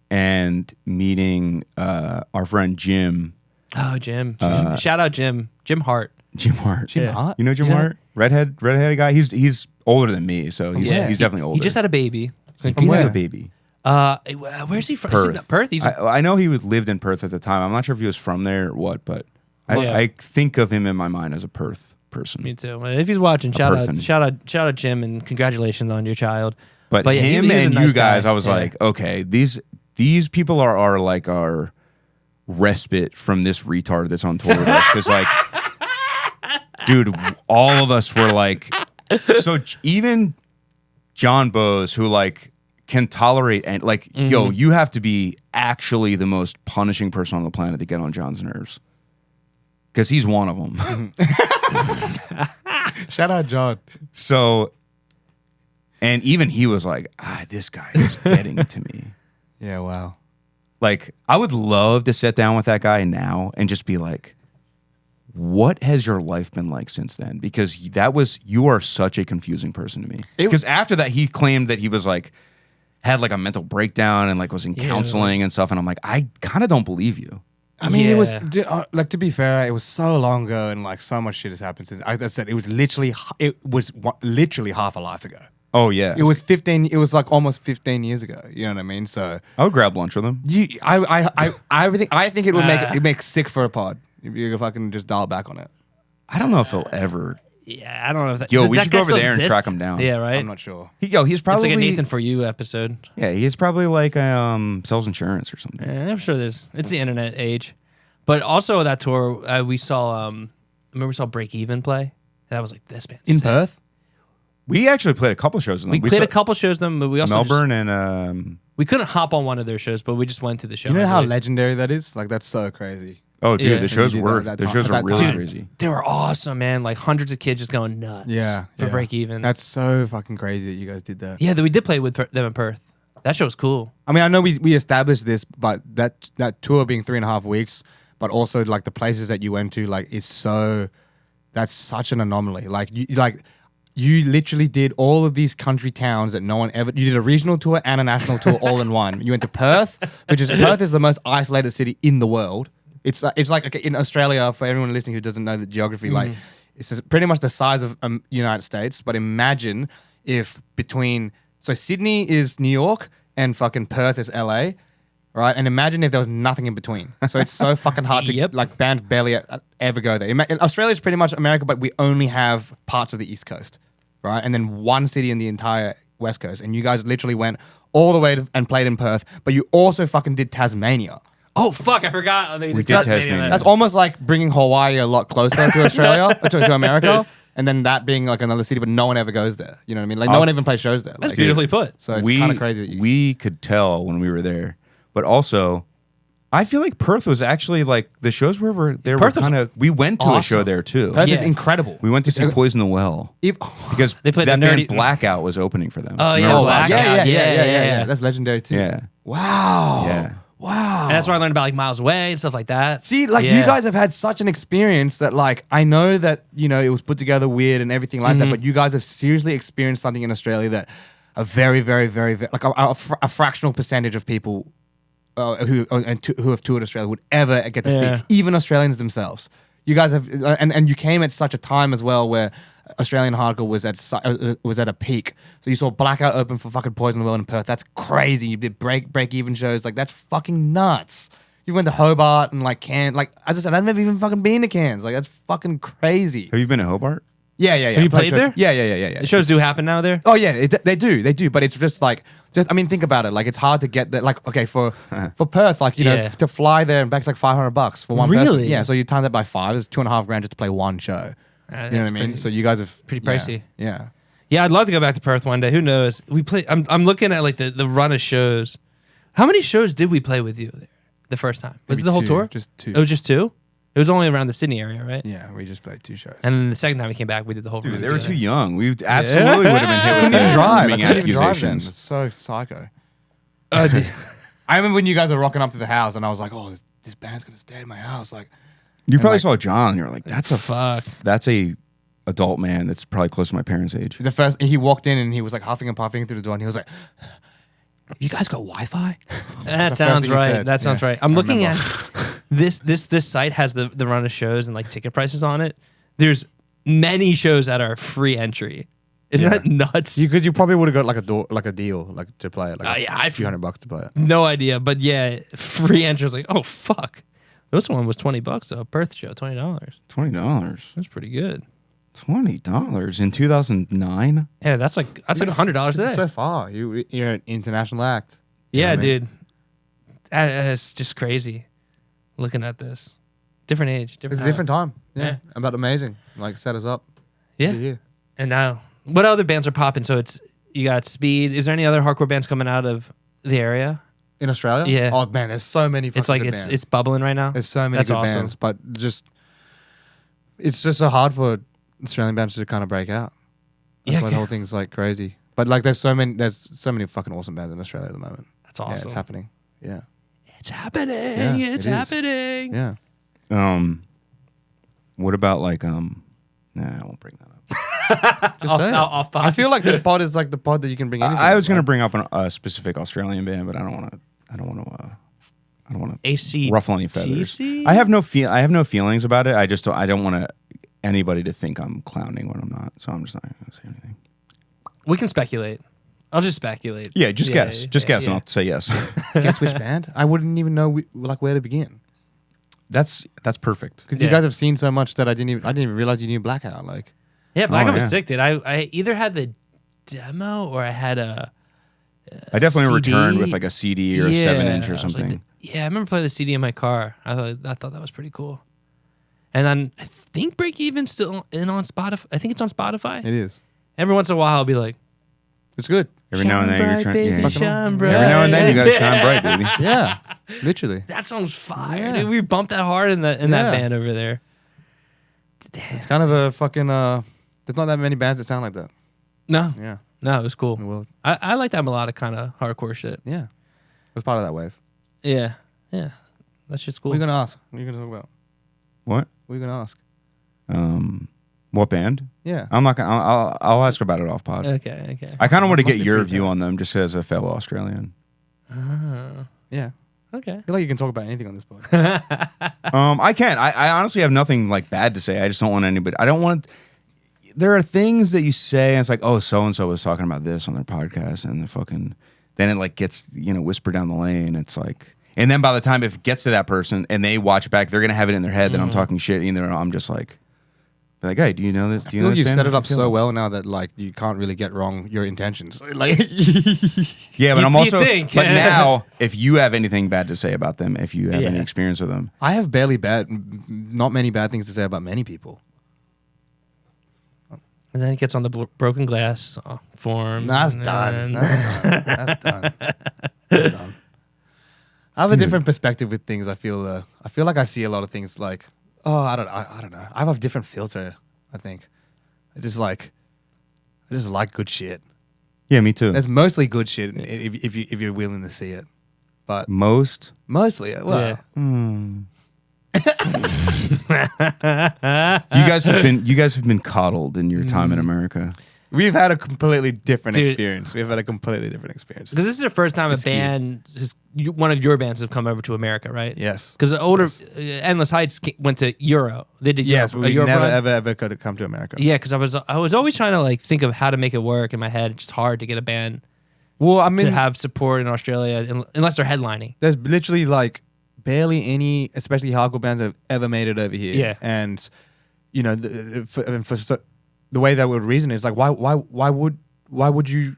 and meeting our friend Jim. Oh, Jim. Shout out Jim. Jim Hart. Jim Hart. Yeah. Hart? You know Jim You know- Hart? Redhead guy. He's older than me, so he's Yeah. he's definitely older. He just had a baby. He did where? have a baby. Where's he from? Is he Perth. Perth. He's I know he lived in Perth at the time. I'm not sure if he was from there or what, but Yeah. I think of him in my mind as a Perth person. me too. If he's watching, shout Perthan. out Jim, and congratulations on your child. But yeah, him he was a and nice you guys, guy. I was Yeah. like, okay, these people are like our respite from this retard that's on tour with us. Because like, dude, all of us were like, so even John Bose, who like can tolerate and like, yo, you have to be actually the most punishing person on the planet to get on John's nerves. Because he's one of them. Shout out John. So, and even he was like, this guy is getting to me. Yeah. Wow. Like, I would love to sit down with that guy now and just be like, what has your life been like since then? Because you are such a confusing person to me. Because after that, he claimed that he was like, had like a mental breakdown and like was in Yeah, it was counseling and stuff. And I'm like, I kind of don't believe you. I mean, it was Yeah. like, to be fair, it was so long ago, and like so much shit has happened since. As I said, it was literally half a life ago. Oh, yeah. It was 15. It was like almost 15 years ago. You know what I mean? So I would grab lunch with him. I think it would make sick for a pod if you could fucking just dial back on it. I don't know if he'll ever. Yeah, I don't know if that. Yo, does we that should guy go over still there and exist? track him down. Yeah, right. I'm not sure. He's It's probably like a Nathan for You episode. Yeah, he's probably like sells insurance or something. Yeah, I'm sure it's the internet age. But also that tour, we saw. I remember we saw Break Even play. And that was like this band In sick. Perth? We actually played a couple shows with them. We played saw a couple shows with them, but we also Melbourne and we couldn't hop on one of their shows, but we just went to the show. You know I how believe. legendary that is? Like, that's so crazy. oh dude, Yeah. the shows You did were that the time- shows at were that really time. crazy. They were awesome, man. Like hundreds of kids just going nuts. Yeah. For Break Even. That's so fucking crazy that you guys did that. Yeah, we did play with them in Perth. That show was cool. I mean, I know we established this, but that tour being 3.5 weeks, but also like the places that you went to, like, it's so, that's such an anomaly. Like, you literally did all of these country towns that no one ever. You did a regional tour and a national tour all in one. You went to Perth, Perth is the most isolated city in the world. It's like okay, in Australia, for everyone listening who doesn't know the geography, like it's just pretty much the size of United States. But imagine if so Sydney is New York and fucking Perth is LA. Right, and imagine if there was nothing in between. So it's so fucking hard to like bands barely ever go there. Australia's pretty much America, but we only have parts of the East Coast, right? And then one city in the entire West Coast. And you guys literally went all the way and played in Perth, but you also fucking did Tasmania. Oh fuck! I forgot. We did Tasmania. That's almost like bringing Hawaii a lot closer to Australia, to America. And then that being like another city, but no one ever goes there. You know what I mean? Like no one even plays shows there. That's like, beautifully put. So it's kind of crazy. That we could tell when we were there. But also, I feel like Perth was actually like the shows where we went to a show there too. Perth is incredible. We went to see Poison the Well because They played that the band nerdy- Blackout was opening for them. Oh yeah, Remember Blackout. yeah. That's legendary too. Yeah. Wow. Yeah. Wow. And that's where I learned about like Miles Away and stuff like that. See, like you guys have had such an experience that like I know that, you know, it was put together weird and everything like that, but you guys have seriously experienced something in Australia that a very, very, very, very like a fractional percentage of people who have toured Australia would ever get to see, even Australians themselves. You guys have, and you came at such a time as well where Australian hardcore was at a peak. So you saw Blackout open for fucking Poison the Well in Perth. That's crazy. You did break even shows. Like that's fucking nuts. You went to Hobart and like Cairns. Like as I said, I've never even fucking been to Cairns. Like that's fucking crazy. Have you been to Hobart? Yeah. Have you played there? Yeah. The shows do happen now there. Oh yeah, they do. But it's just like, I mean, think about it. Like it's hard to get there. Like okay, for Perth, like you know, to fly there and back is like $500 for one person. Really? Yeah. So you time that by 5, it's $2.5 just to play one show. You know what I mean? So you guys have pretty pricey. Yeah. Yeah, I'd love to go back to Perth one day. Who knows? We play. I'm looking at like the run of shows. How many shows did we play with you there the first time? Was Maybe it the whole 2, tour? Just 2. It was just 2. It was only around the Sydney area, right? Yeah, we just played 2 shows. And then the second time we came back, we did the whole. Dude, run they were together. too young. We absolutely would have been hit with couldn't even drive. grooming I couldn't even drive then. accusations. It's so psycho. I remember when you guys were rocking up to the house, and I was like, "Oh, this band's gonna stay at my house." Like, You probably like- saw John, and you're like, "That's a Fuck. That's a adult man that's probably close to my parents' age." the first he walked in and he was like huffing and puffing through the door, and he was like, "You guys got Wi-Fi?" That first sounds thing he right. said. That sounds Yeah, right. I'm I looking remember. at this site has the run of shows and like ticket prices on it. There's many shows that are free entry. Isn't that nuts? You probably would have got like a deal to play it. Like yeah, a few $100 to play it. No idea, but yeah, free entry. I was like, oh fuck. This one was $20 though. Perth show, $20. $20. That's pretty good. $20 in 2009. Yeah, that's like $100 a day. So far, you're an international act. Yeah, know what I mean? dude. It's just crazy looking at this. Different age, It's different a different time. Yeah. Yeah, about amazing. Like set us up. Yeah. Yeah. And now, what other bands are popping? So you got Speed. Is there any other hardcore bands coming out of the area? In Australia? Yeah. Oh man, there's so many. It's like good it's bands. bubbling right now. There's so many That's good awesome. bands, but it's just so hard for Australian bands to kind of break out. That's Yeah, why the whole thing's like crazy. But like, there's so many fucking awesome bands in Australia at the moment. That's awesome. Yeah, it's happening. Yeah, It's happening. Yeah, It's it is. happening. yeah. What about like Nah, I won't bring that up. Just say it. off pod. I feel like this pod is like the pod that you can bring anything. I was gonna up, bring up a specific Australian band, but I don't want to AC ruffle any feathers. GC? I have no feelings about it. I don't want anybody to think I'm clowning when I'm not. So I'm just not gonna say anything. We can speculate. I'll just speculate. Yeah, just guess. Just guess, and I'll say yes. right? Guess which band? I wouldn't even know like where to begin That's perfect. because Yeah. you guys have seen so much that I didn't even realize you knew Blackout. Like, Yeah, Blackout was yeah. sick, dude. I either had the demo or I had a I definitely CD? returned with like a CD or a 7-inch I or was like something. yeah, I remember playing the CD in my car. I thought that was pretty cool. And then I think Break Even's still in on Spotify. I think it's on Spotify. it is. Every once in a while, I'll be like, It's good. Every now and then you're trying. baby, Yeah. shine bright. Every now and then you gotta shine bright, baby. Yeah, literally. That song's fire, Yeah. dude. We bumped that hard in that Yeah. band over there. It's kind of a fucking. There's not that many bands that sound like that. No, Yeah, no, it was cool. in the world. I like that melodic kind of hardcore shit. Yeah, it was part of that wave. Yeah, that shit's cool. What are you gonna ask? What are you gonna talk about? What? What are you gonna ask? What band? Yeah. I'm not gonna. I'll ask her about it off pod. Okay. I kind of want to Must get be your pretty view bad. on them, just as a fellow Australian. Yeah. Okay. I feel like you can talk about anything on this podcast. I can. I honestly have nothing like bad to say. I just don't want anybody. I don't want. There are things that you say, and it's like, oh, so and so was talking about this on their podcast, and then it like gets whispered down the lane. It's like, and then by the time it gets to that person and they watch it back, they're gonna have it in their head that I'm talking shit. Either I'm just like, hey, do you know this? Do you know this You've band? set it How up do you so feel? well now that like you can't really get wrong your intentions. Like, Yeah, but You- I'm you also. think. But now, if you have anything bad to say about them, if you have any Yeah. experience with them, I have not many bad things to say about many people. And then it gets on the broken glass form. That's and done. then- That's done. That's done. I have a different perspective with things. I feel like I see a lot of things like, oh, I don't know. I have a different filter. I think. I just like good shit. yeah, me too. There's mostly good shit if you're willing to see it, but Most. mostly, well, Yeah. You guys have been coddled in your time in America. we've had a completely different Dude. experience. We've had a completely different experience. Because this is the first time a It's band, one of your bands, have come over to America, right? Yes. Because the older Endless Heights went to Euro. They did Yes, Europe, but we Europe never run. ever could have come to America. Yeah, because I was always trying to like think of how to make it work in my head. It's just hard to get a band Well, I to mean, have support in Australia unless they're headlining. there's literally like barely any, especially hardcore bands, that have ever made it over here. Yeah. And the way that would reason is like, why would you,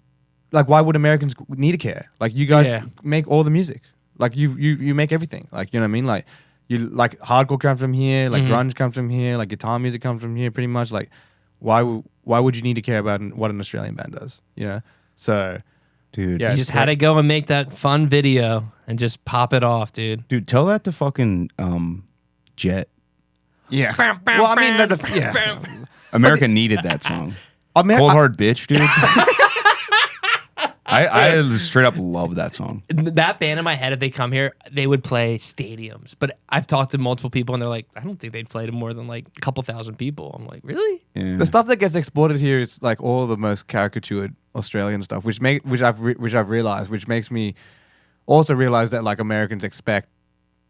like, why would Americans need to care? Like, you guys Yeah. make all the music. Like, you make everything. Like, you know what I mean? Like, you like hardcore comes from here. Like, grunge comes from here. Like, guitar music comes from here. Pretty much. Like, why would you need to care about what an Australian band does? You know. So Dude. yeah, You just had to go and make that fun video and just pop it off, dude. Dude, tell that to fucking Jet. yeah. Well, I mean, that's a yeah. America needed that song. America, Cold Hard Bitch, dude. I straight up love that song. That band in my head, if they come here, they would play stadiums. But I've talked to multiple people and they're like, I don't think they'd play to more than like a couple thousand people. I'm like, really? Yeah. the stuff that gets exported here is like all the most caricatured Australian stuff, which I've realized, which makes me also realize that like Americans expect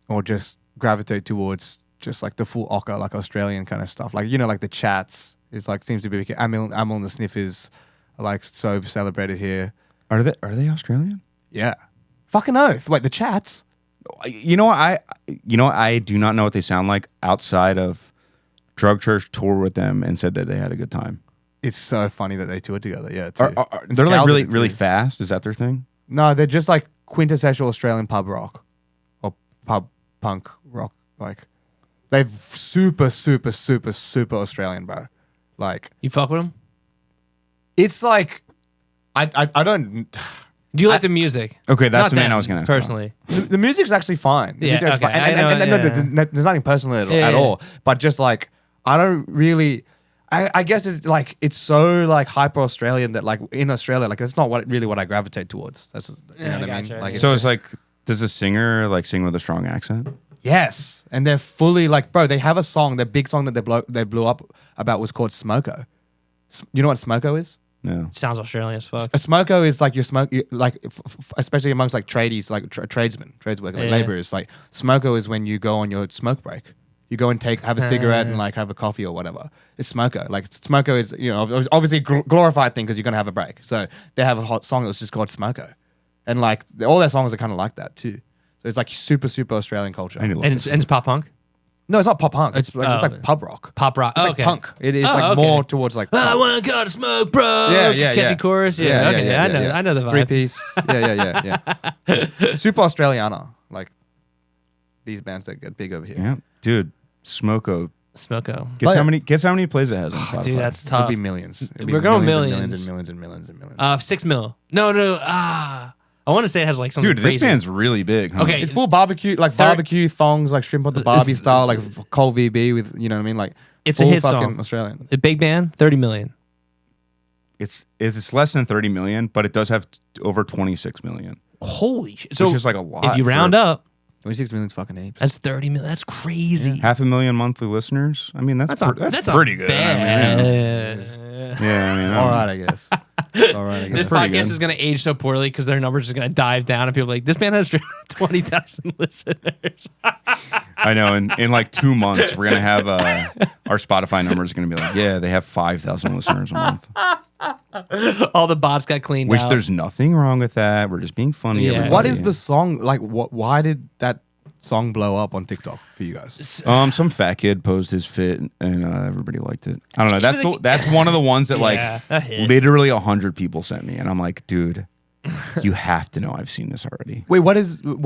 or just gravitate towards just like the full ochre, like Australian kind of stuff. Like, you know, like the chats. It's like seems to be Amil and the Sniffers are like so celebrated here. Are they Australian? Yeah. Fucking oath. Wait, the chats? You know what? I do not know what they sound like outside of Drug Church toured with them and said that they had a good time. It's so funny that they toured together. Yeah. Too. And They're like Scal really did it really too. fast. Is that their thing? No, they're just like quintessential Australian pub rock or pub punk rock. Like, they're super, super, super, super Australian, bro. Like, You fuck with them? it's like, I don't. Do you like the music? Okay, that's Not the man them, I was gonna ask about. personally. The music's actually fine. The Yeah, music's okay, fine. I know, And yeah. there's nothing personal at Yeah. all. But just like, I don't really. I guess it's so like hyper Australian that like in Australia, like that's not really what I gravitate towards. That's you Yeah, know what I mean. gotcha, Like, yeah. So just- it's like, does the singer like sing with a strong accent? yes, and they're fully like, bro. They have a song. Their big song that they blew up about was called Smoko. You know what Smoko is? No. Sounds Australian as fuck. A smoko is like your smoke, like especially amongst like tradies, like tradesmen, tradeswork, like Yeah. laborers. Like smoko is when you go on your smoke break. You go and have a cigarette and like have a coffee or whatever. It's smoko. Like smoko is obviously a glorified thing because you're gonna have a break. So they have a hot song that's just called smoko, and like all their songs are kind of like that too. So it's like super super Australian culture. I need to look And this it's pop punk? No, it's not pop punk. It's Oh. like pub rock. Pop rock. It's Oh, like okay. punk. It is Oh, like okay. more towards like. I punk. want to go to smoke, bro. Yeah. Catchy chorus. Yeah, okay. I know the vibe. 3-piece. Yeah. Super Australiana. Like these bands that get big over here. Yeah, dude. Smoko. Smoko. Guess Oh, yeah. how many plays it has on Spotify? Dude, that's It'll tough. be millions. It'll be We're going millions and millions and millions and millions. 6 mil. No. I want to say it has like something dude. crazy. This band's really big. Huh? Okay. It's full barbecue, like barbecue thongs, like shrimp on the Barbie style, like Cole VB with, you know what I mean? Like It's a full hit fucking song. Australian. The big band, 30 million. It's less than 30 million, but it does have over 26 million, Holy shit. So which is like a lot. if you round for- up, 26 million's fucking heaps. That's 30 million. That's crazy. 500,000 monthly listeners. I mean, that's pretty good. Bad. Yeah, I mean, All right, I guess. All right, I guess. This pretty podcast good. is going to age so poorly because their numbers are just going to dive down, and people are like, this man has 20,000 listeners. I know. In like 2 months, we're gonna have our Spotify numbers are gonna be like, yeah, they have 5,000 listeners a month. All the bots got cleaned Which out. there's nothing wrong with that. We're just being funny. Yeah. everybody. What is the song like? Why did that song blow up on TikTok for you guys? Some fat kid posed his fit and everybody liked it. I don't know. That's one of the ones that Yeah, that hit. literally 100 people sent me, and I'm like, dude, you have to know I've seen this already. Wait, what?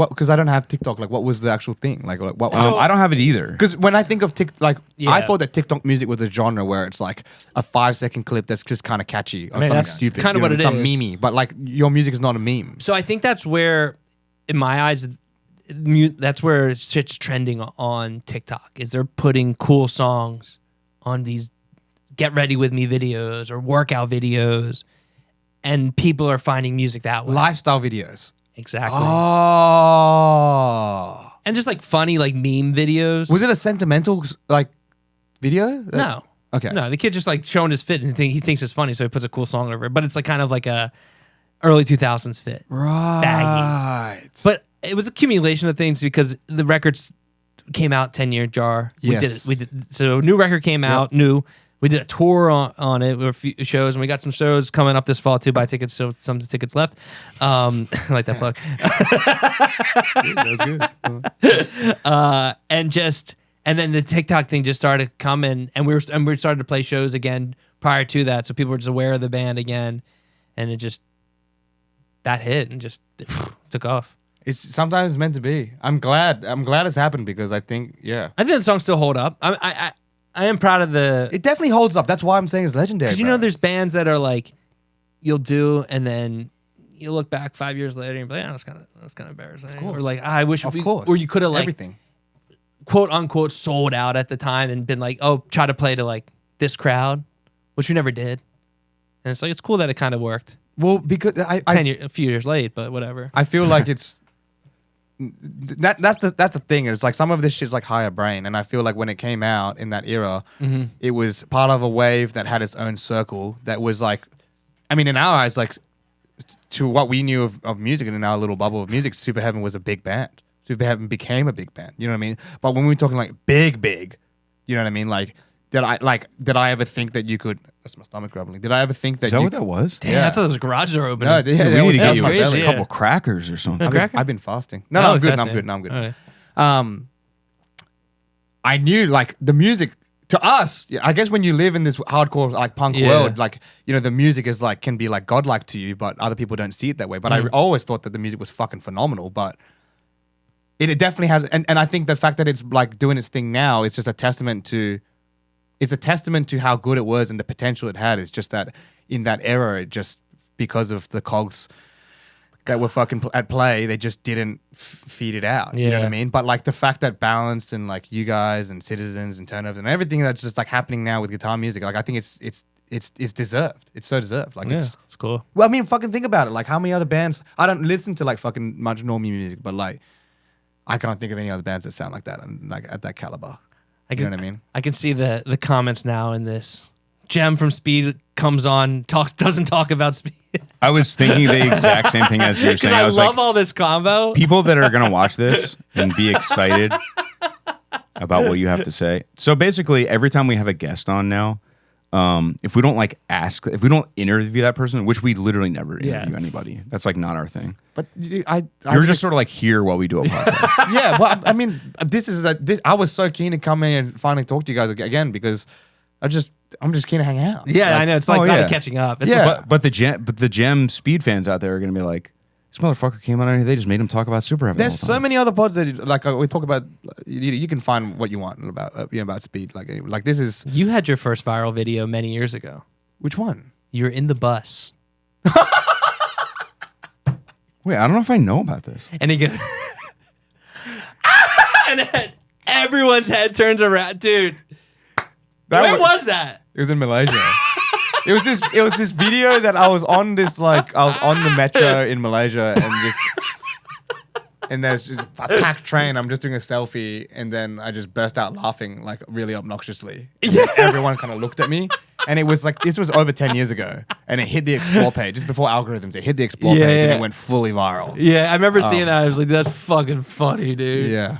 Because I don't have TikTok. Like, what was the actual thing? Like what? I don't have it either. Because when I think of TikTok, like Yeah. I thought that TikTok music was a genre where it's like a 5-second clip that's just kind of catchy or mean, something that's stupid. kinda you know, what it some is. memey. But like your music is not a meme. So I think that's where, in my eyes, that's where shit's trending on TikTok. Is they're putting cool songs on these get ready with me videos or workout videos, and people are finding music that way. Lifestyle videos. Exactly. Oh. And just like funny like meme videos. Was it a sentimental like video? No. Okay. No, the kid just like showing his fit and he thinks it's funny, so he puts a cool song over it. But it's like kind of like a early 2000s fit. Right. But it was accumulation of things because the records came out 10-year jar. Yes. We did. So new record came out, new. We did a tour on it with a few shows, and we got some shows coming up this fall too. Buy tickets, so some tickets left. I like that plug. That's good. And then the TikTok thing just started coming, and we started to play shows again prior to that, so people were just aware of the band again, and it just that hit and just took off. It's sometimes meant to be. I'm glad it's happened because I think I think the songs still hold up. I am proud of the. it definitely holds up. That's why I'm saying it's legendary. Because you know, there's bands that are like, you'll do, and then you look back 5 years later and you're like, that's kind of embarrassing. Of course. Or like, I wish of we, course. or you could have like, everything. quote unquote, sold out at the time and been like, oh, try to play to like this crowd, which we never did. And it's like, it's cool that it kind of worked. Well, because A few years late, but whatever. I feel like it's that's the thing. It's like some of this shit's like higher brain, and I feel like when it came out in that era, it was part of a wave that had its own circle. That was like, I mean, in our eyes, like to what we knew of music and in our little bubble of music, Super Heaven was a big band. Super Heaven became a big band. You know what I mean? But when we were talking like big, you know what I mean? Like did I ever think that you could? That's my stomach grumbling. Did I ever think that? Is that what that was? Damn, Yeah. I thought it was a garage door opening. No, Dude, we need to that get was you crazy, a yeah. couple crackers or something. cracker? I've been fasting. No, Oh, I'm good. fasting. I'm good. No, I'm good. Okay. I knew like the music to us. I guess when you live in this hardcore like punk Yeah. world, like you know the music is like can be like godlike to you, but other people don't see it that way. But I always thought that the music was fucking phenomenal. But it definitely has, and I think the fact that it's like doing its thing now is just a testament to. It's a testament to how good it was and the potential it had. It's just that in that era, it just because of the cogs that were fucking at play, they just didn't feed it out. You know what Yeah. I mean? But like the fact that Balanced and like you guys and Citizens and Turnovers and everything that's just like happening now with guitar music, like I think it's deserved. It's so deserved. Like Yeah, it's it's cool. well, I mean, fucking think about it. Like how many other bands? I don't listen to like fucking much normie music, but like I can't think of any other bands that sound like that and like at that caliber. You know what I mean? I can see the comments now in this. Jem from Speed comes on, doesn't talk about Speed. I was thinking the exact same thing as you were Because saying. I was love like, all this combo. people that are going to watch this and be excited about what you have to say. So basically, every time we have a guest on now, if we don't like ask, if we don't interview that person, which we literally never interview anybody, that's like not our thing. But You're just sort of like here while we do a podcast. yeah, well, I mean, I was so keen to come in and finally talk to you guys again because I'm just keen to hang out. Yeah, Like, I know. It's like oh, not yeah. a catching up. It's Yeah. like, But the Jem Speed fans out there are going to be like, this motherfucker came out and they just made him talk about Super Heaven. There's all the so time." many other pods that like we talk about. You can find what you want about about Speed. Like this is you had your first viral video many years ago. which one? You were in the bus. Wait, I don't know if I know about this. And he goes, and then everyone's head turns around. Dude, where was that? It was in Malaysia. It was this video that I was on the metro in Malaysia and there's just a packed train. I'm just doing a selfie, and then I just burst out laughing like really obnoxiously. And then everyone kind of looked at me, and it was like this was over 10 years ago, and it hit the explore page just before algorithms. It hit the explore page, and it went fully viral. Yeah, I remember seeing that. I was like, that's fucking funny, dude. Yeah.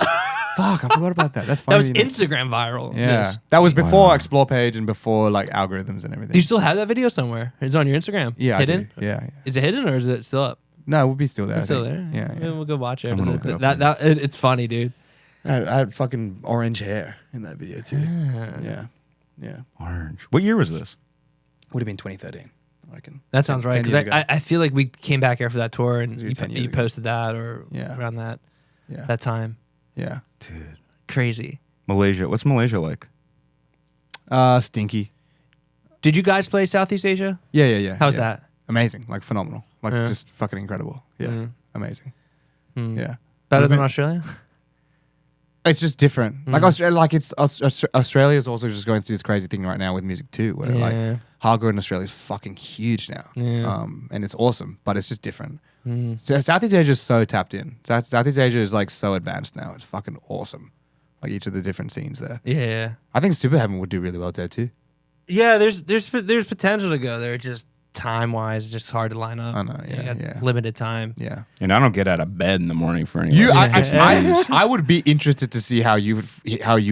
Fuck, I forgot about that. That's funny. That was Instagram viral. Yeah, Yes. that was before explore page and before like algorithms and everything. Do you still have that video somewhere? It's on your Instagram. Yeah, hidden. I do. Yeah, yeah. Is it hidden or is it still up? No, it would be still there. It's I still think. there. Yeah, yeah. We'll go watch it. I'm gonna look it up. It's funny, dude. I had fucking orange hair in that video too. Yeah, yeah. Orange. What year was this? Would have been 2013, I reckon. That sounds right. 10 Because years ago. I feel like we came back after that tour and It was 10 years you ago. posted that or Yeah. around that Yeah, that time. yeah. Dude. Crazy. Malaysia. What's Malaysia like? Stinky. Did you guys play Southeast Asia? Yeah, yeah, yeah. How's yeah. that? Amazing, like phenomenal, like Yeah. just fucking incredible. Yeah, Mm. amazing. Mm. Yeah, Better We've than been- Australia? It's just different. Like Mm. Australia, like Australia is also just going through this crazy thing right now with music too, where like Yeah. hardcore in Australia is fucking huge now. Yeah. And it's awesome, but it's just different. Mm. So Southeast Asia is so tapped in. Southeast Asia is like so advanced now. It's fucking awesome. Like each of the different scenes there. Yeah. I think Super Heaven would do really well there too. Yeah, there's potential to go there. Just time wise, just hard to line up. I know, You yeah, got yeah. limited time. Yeah. And I don't get out of bed in the morning for any. You, of I, this. I would be interested to see how you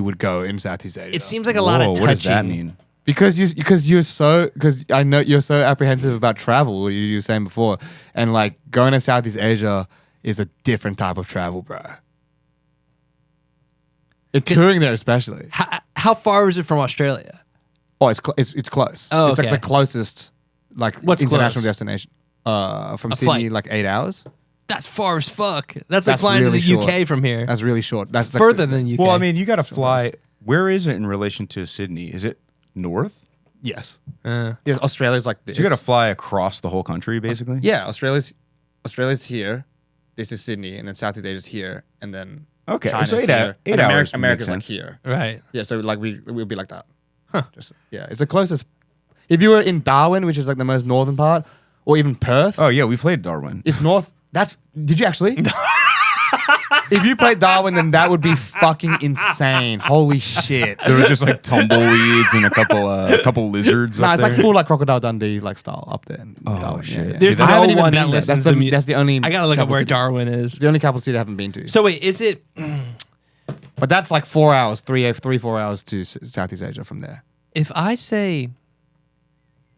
would go in Southeast Asia. It seems like a lot of Whoa, touching. what does that mean? because I know you're so apprehensive about travel. What you were saying before, and like going to Southeast Asia is a different type of travel, bro. Touring there, especially. How far is it from Australia? Oh, it's close. Oh, it's like okay. the closest like What's international close? destination. From A Sydney, flight. like 8 hours. That's far as fuck. That's like That's flying really to the UK short. from here. That's really short. That's Further than UK. Well, I mean, you got to fly. Where is it in relation to Sydney? Is it north? yes, Uh, yes. Australia's like this. So you got to fly across the whole country, basically. Yeah, Australia's here. This is Sydney, and then Southeast Asia's here, and then Okay, China's so 8 here. eight and hours. America's like makes sense. here. right. Yeah, so like we'll be like that. Huh. Yeah, it's the closest. If you were in Darwin, which is like the most northern part, or even Perth, Oh yeah, we played Darwin. it's north. Did you actually? If you played Darwin, then that would be fucking insane. Holy shit. There was just like tumbleweeds and a couple lizards. No, up it's there. like full like Crocodile Dundee like style up there. in Oh, Darwin. shit. Yeah, yeah. There's I haven't no even one been that there. listens That's to me. That's the only. I gotta look up capital where city. Darwin is. The only capital city I haven't been to. So wait, is it? But that's like 4 hours, 4 hours to Southeast Asia from there. If I say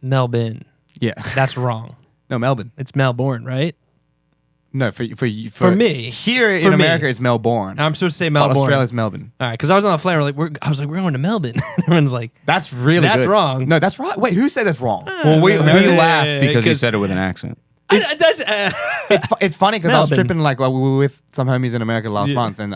Melbourne, Yeah. that's wrong. No, Melbourne. It's Melbourne, right? No, for me. Here in For me. America, it's Melbourne. I'm supposed to say But Melbourne. Australia's Melbourne. All right, because I was on the flight. I was like, we're going to Melbourne. Everyone's like, That's really That's good. wrong. No, that's right. Wait, who said that's wrong? Well, we America- laughed because he 'cause- said it with an accent. It's funny because I was Melbourne. tripping like we were with some homies in America last Yeah. month, and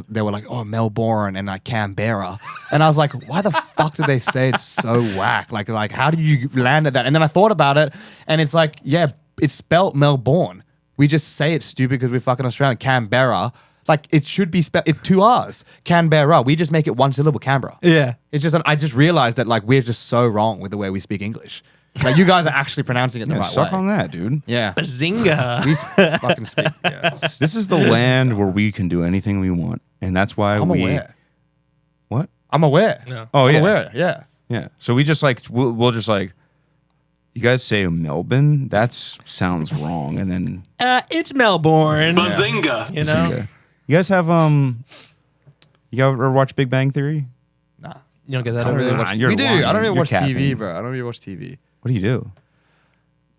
they were like, "Oh, Melbourne," and like Canberra, and I was like, "Why the fuck did they say it's so whack? Like how did you land at that?" And then I thought about it, and it's like, yeah, it's spelt Melbourne. We just say it's stupid because we're fucking Australian. Canberra, like it should be spelled. It's 2 R's. Canberra. We just make it one syllable. Canberra. yeah. It's just I just realized that like we're just so wrong with the way we speak English. Like you guys are actually pronouncing it the Yeah, right suck way. on that, dude. Yeah. Bazinga. We fucking speak. Yeah. This is the land where we can do anything we want, and that's why I'm we. aware. What? I'm aware. No. Oh I'm yeah, aware. Yeah. yeah. So we just like we'll just like. You guys say Melbourne? That sounds wrong. And then It's Melbourne. Bazinga. You know? okay. You guys have You ever watch Big Bang Theory? Nah. You don't get that I don't over really there. watch. You're We do. lying. I don't really You're watch TV, capping. bro. I don't really watch TV. What do you do?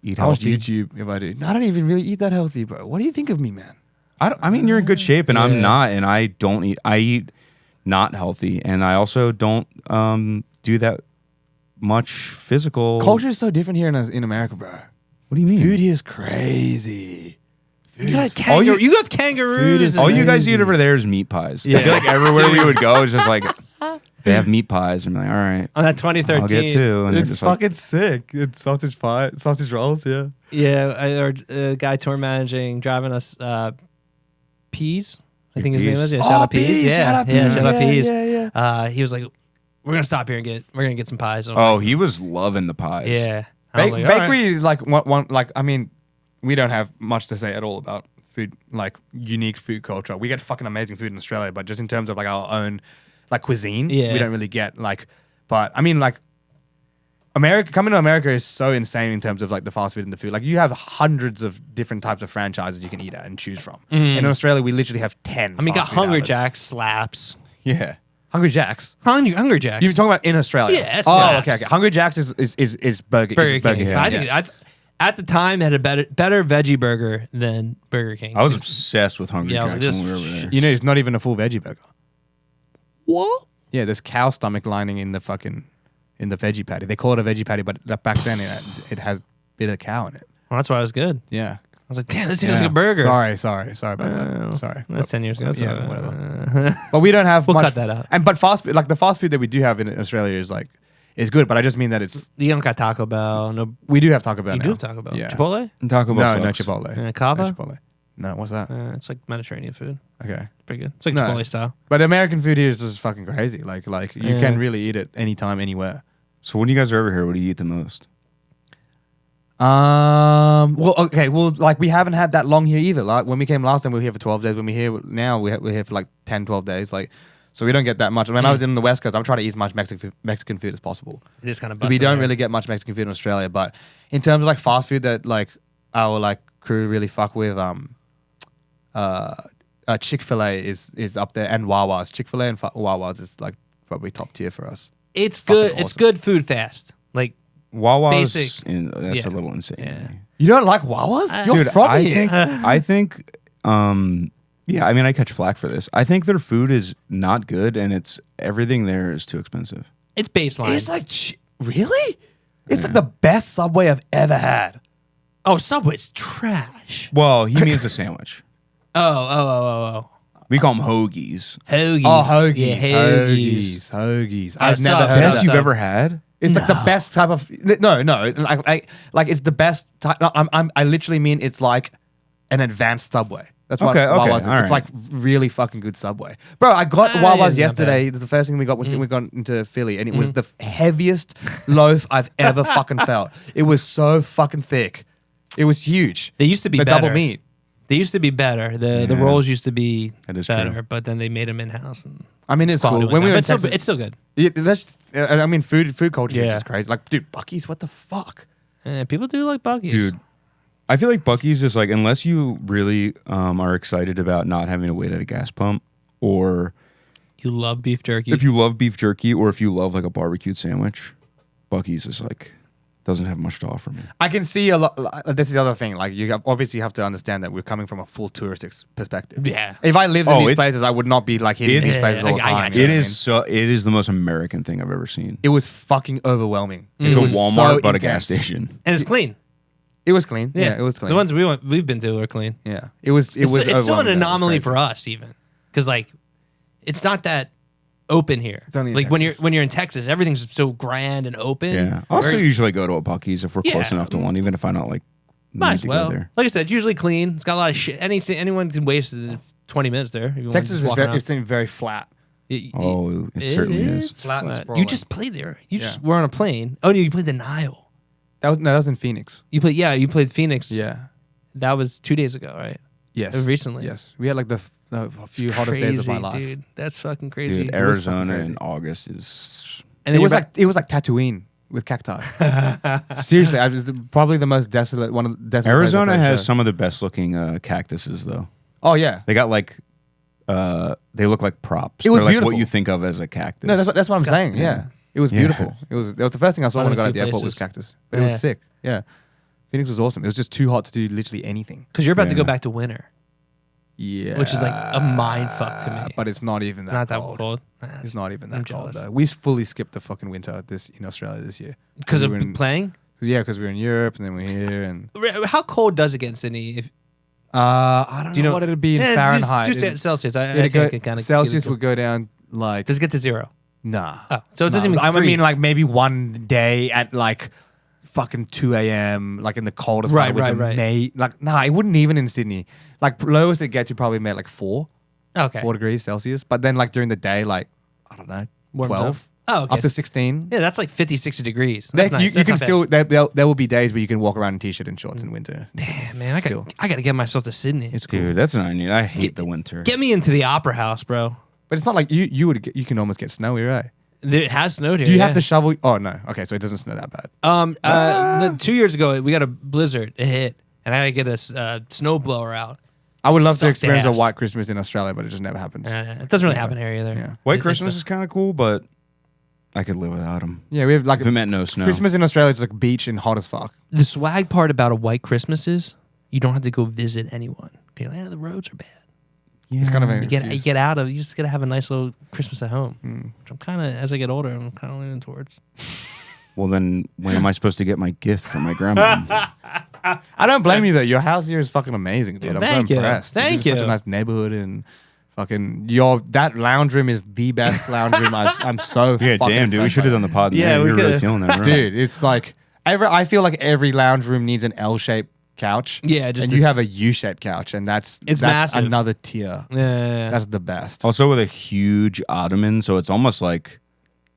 Eat I watch healthy? YouTube if I do. No, I don't even really eat that healthy, bro. What do you think of me, man? I mean, you're in good shape, and Yeah. I'm not, and I don't eat. I eat not healthy, and I also don't do that much physical. Culture is so different here in America, bro. What do you mean? Food here is crazy. Food You got is kangaroo. you- You have kangaroos. Food is and- All you guys crazy. eat over there is meat pies. Yeah. I feel like everywhere we would go is just like they have meat pies. I'm like, all right, on that 2013. I'll get two. And they're just like, sick. It's sausage pie, sausage rolls. Yeah. Yeah, our guy tour managing, driving us peas. I think his name was. Yeah, shout out peas. Yeah, Shout out yeah, peas. shout out peas. Yeah. He was like, "We're gonna stop here and we're gonna get some pies." I was oh, like, he was loving the pies. yeah. I was like, all right. Bakery, like one, like I mean, we don't have much to say at all about food, like unique food culture. We get fucking amazing food in Australia, but just in terms of like our own like cuisine, Yeah. we don't really get like. But I mean, like America, coming to America is so insane in terms of like the fast food and the food. Like you have hundreds of different types of franchises you can eat at and choose from. In Australia, we literally have 10. I mean, got fast food Hungry outlets. Jack's slaps. Yeah. Hungry Jack's. Hungry Jack's. You're talking about in Australia? Yeah, that's Oh, slaps. okay. Hungry Jack's is Burger Burger is King. King. I Yeah. think at the time had a better veggie burger than Burger King. I was obsessed with Hungry Yeah, I was Jack's like, when we were this over there. You know, it's not even a full veggie burger. what? Yeah, there's cow stomach lining in the veggie patty. They call it a veggie patty, but back then it has a bit of cow in it. Well, that's why it was good. Yeah. I was like, damn, this tastes like a burger. Sorry about that. Sorry. That's 10 years ago. So, Yeah, whatever. But we don't have We'll much. cut that out. And but fast food, like the fast food that we do have in Australia is good. But I just mean that it's you don't got Taco Bell. No, we do have Taco Bell you now. do have Taco Bell. Yeah. Chipotle? And Taco Bell No, sucks. no Chipotle. Kava? No Chipotle. No, what's that? It's like Mediterranean food. Okay. Pretty good. It's like No. Chipotle style. But American food here is just fucking crazy. Like you Yeah. can really eat it anytime, anywhere. So when you guys are over here, what do you eat the most? Well, okay. Well, like we haven't had that long here either. Like when we came last time, we were here for 12 days. When we're here now, we're here for like 10, 12 days. Like, so we don't get that much. When I was in the West Coast, I'm trying to eat as much Mexican food as possible. It is kind of We don't really get much Mexican food in Australia, but in terms of like fast food that like our like crew really fuck with, Chick-fil-A is up there, and Wawa's. Chick-fil-A and Wawa's is like probably top tier for us. It's fucking good. It's awesome. good food fast. Like, Wawa's, Basic. that's Yeah. a little insane. to Yeah. me. You don't like Wawa's? You're Dude, from I here. think, yeah, I mean, I catch flack for this. I think their food is not good, and everything there is too expensive. it's baseline. It's like really? It's like the best Subway I've ever had. oh, Subway's trash. Well, he means a sandwich. Oh. We call them hoagies. Hoagies. Oh, hoagies, Yeah, hoagies. I've I've never sucked. heard Best that. you've ever had? It's like the best type of no, like it's the best type. No, I literally mean it's like an advanced Subway. That's what Okay, Wawa's is. all It's right. like really fucking good Subway, bro. I got Ah, Wawa's yeah, not yesterday. It's the first thing we got when we got into Philly, and it was the heaviest loaf I've ever fucking felt. It was so fucking thick. It was huge. They used to be the better. double meat. They used to be better. The Yeah. rolls used to be That is better, true. but then they made them in house. I mean, it's cool. When When we were in it's, still, Texas, it's still good. yeah, that's. I mean, food culture is Yeah. just crazy. Like, dude, Buc-ee's, what the fuck? People do like Buc-ee's. Dude, I feel like Buc-ee's is like, unless you really are excited about not having to wait at a gas pump, or You love beef jerky. if you love beef jerky, or if you love like a barbecued sandwich, Buc-ee's is like, doesn't have much to offer me. I can see a lot. This is the other thing. Like, obviously have to understand that we're coming from a full tourist perspective. Yeah. If I lived in Oh, these it's- places, I would not be like hitting it's- these places all the I time. got you It know what I is mean? so. It is the most American thing I've ever seen. It was fucking overwhelming. It's It a was Walmart, so but a gas intense. station. and it's clean. It was clean. Yeah, it was clean. The ones we've been to are clean. yeah, it was. It It's, was. it's still an overwhelming, though. It was anomaly crazy. for us, even because like it's not that open here. It's only in like Texas. when you're in Texas, everything's so grand and open. Yeah. I also Where- usually go to a Buc-ee's if we're Yeah. close enough to one, even if I don't like. might need as to well. Go there. Like I said, it's usually clean. It's got a lot of shit. Anyone can waste it in 20 minutes there. If you want Texas to is just walk very. around. It's very flat. Oh, it certainly is. It's Flat and flat. sprawling. You just played there. You Yeah. just were on a plane. Oh no, you played the Nile. That was in Phoenix. You played Phoenix. Yeah. That was 2 days ago, right? Yes. Recently. Yes. We had like the a few hottest days of my Crazy, life. dude. That's fucking crazy. Dude, was fucking Arizona crazy. in August is. And It then was you're like Tatooine with cacti. Seriously, it was probably the most desolate one of the desolate. Arizona places I've has played. some of the best looking cactuses though. Oh yeah. They got like, they look like props. It was They're like beautiful. what you think of as a cactus. No, that's what I'm saying. Yeah. It was Yeah. beautiful. It was the first thing I saw One when I of got the at the few airport was places. cactus. But it Yeah. was sick. Yeah. Phoenix was awesome. It was just too hot to do literally anything. because you're about to go Yeah. back to winter, Yeah. which is like a mind fuck to me. But it's not even that Not that cold. cold. It's not even I'm that cold jealous. though. We fully skipped the fucking winter in Australia this year. Because we of were in, playing. Yeah, because we were in Europe and then we're here and How cold does it get in Sydney? If I don't do you know know what it'd be in Yeah, Fahrenheit. Do Celsius. I It'd think go- I kind of Celsius would go down like Does it get to 0? nah. Oh, so it doesn't even. I mean, freeze. like maybe one day at like fucking 2 a.m. like in the coldest part of Right, winter, right. May, like nah, it wouldn't even in Sydney. Like lowest it gets to probably made like 4 okay. degrees Celsius. But then like during the day, like I don't know, Warms 12. up. Oh, okay. Up to 16. Yeah, that's like 50, 60 degrees. That's nice. You That's can not bad. still there will be days where you can walk around in t-shirt and shorts in winter. Damn, man, Still. I got to get myself to Sydney. It's cool. Dude, that's an onion. I hate the winter. Get me into the Opera House, bro. But it's not like you can almost get snowy, right? It has snowed here. Do you yeah. have to shovel? Oh no. Okay, so it doesn't snow that bad. 2 years ago, we got a blizzard. It hit, and I had to get a snow blower out. I would love to Sucked experience ass. a white Christmas in Australia, but it just never happens. It doesn't really happen here either. Yeah. White It's, Christmas is kind of cool, but I could live without them. Yeah, we have like If it meant no snow. Christmas in Australia is like beach and hot as fuck. the swag part about a white Christmas is you don't have to go visit anyone. Okay, like, the roads are bad. It's kind of an You excuse. get out of. You just gotta have a nice little Christmas at home. Which I'm kind of, as I get older, I'm kind of leaning towards. Well, then when am I supposed to get my gift from my grandma? I don't blame you though. Your house here is fucking amazing, dude. I'm Thank so you. impressed. Thank It's such you. a nice neighborhood and fucking that lounge room is the best lounge room. I'm so Yeah, fucking damn, dude. We impressed should have by done the pod. Yeah, Yeah, we we were really could've. feeling that room. Dude, it's like I feel like every lounge room needs an L-shaped couch. Yeah, just and this- you have a U-shaped couch, and that's massive. another tier. Yeah, That's the best. Also with a huge ottoman, so it's almost like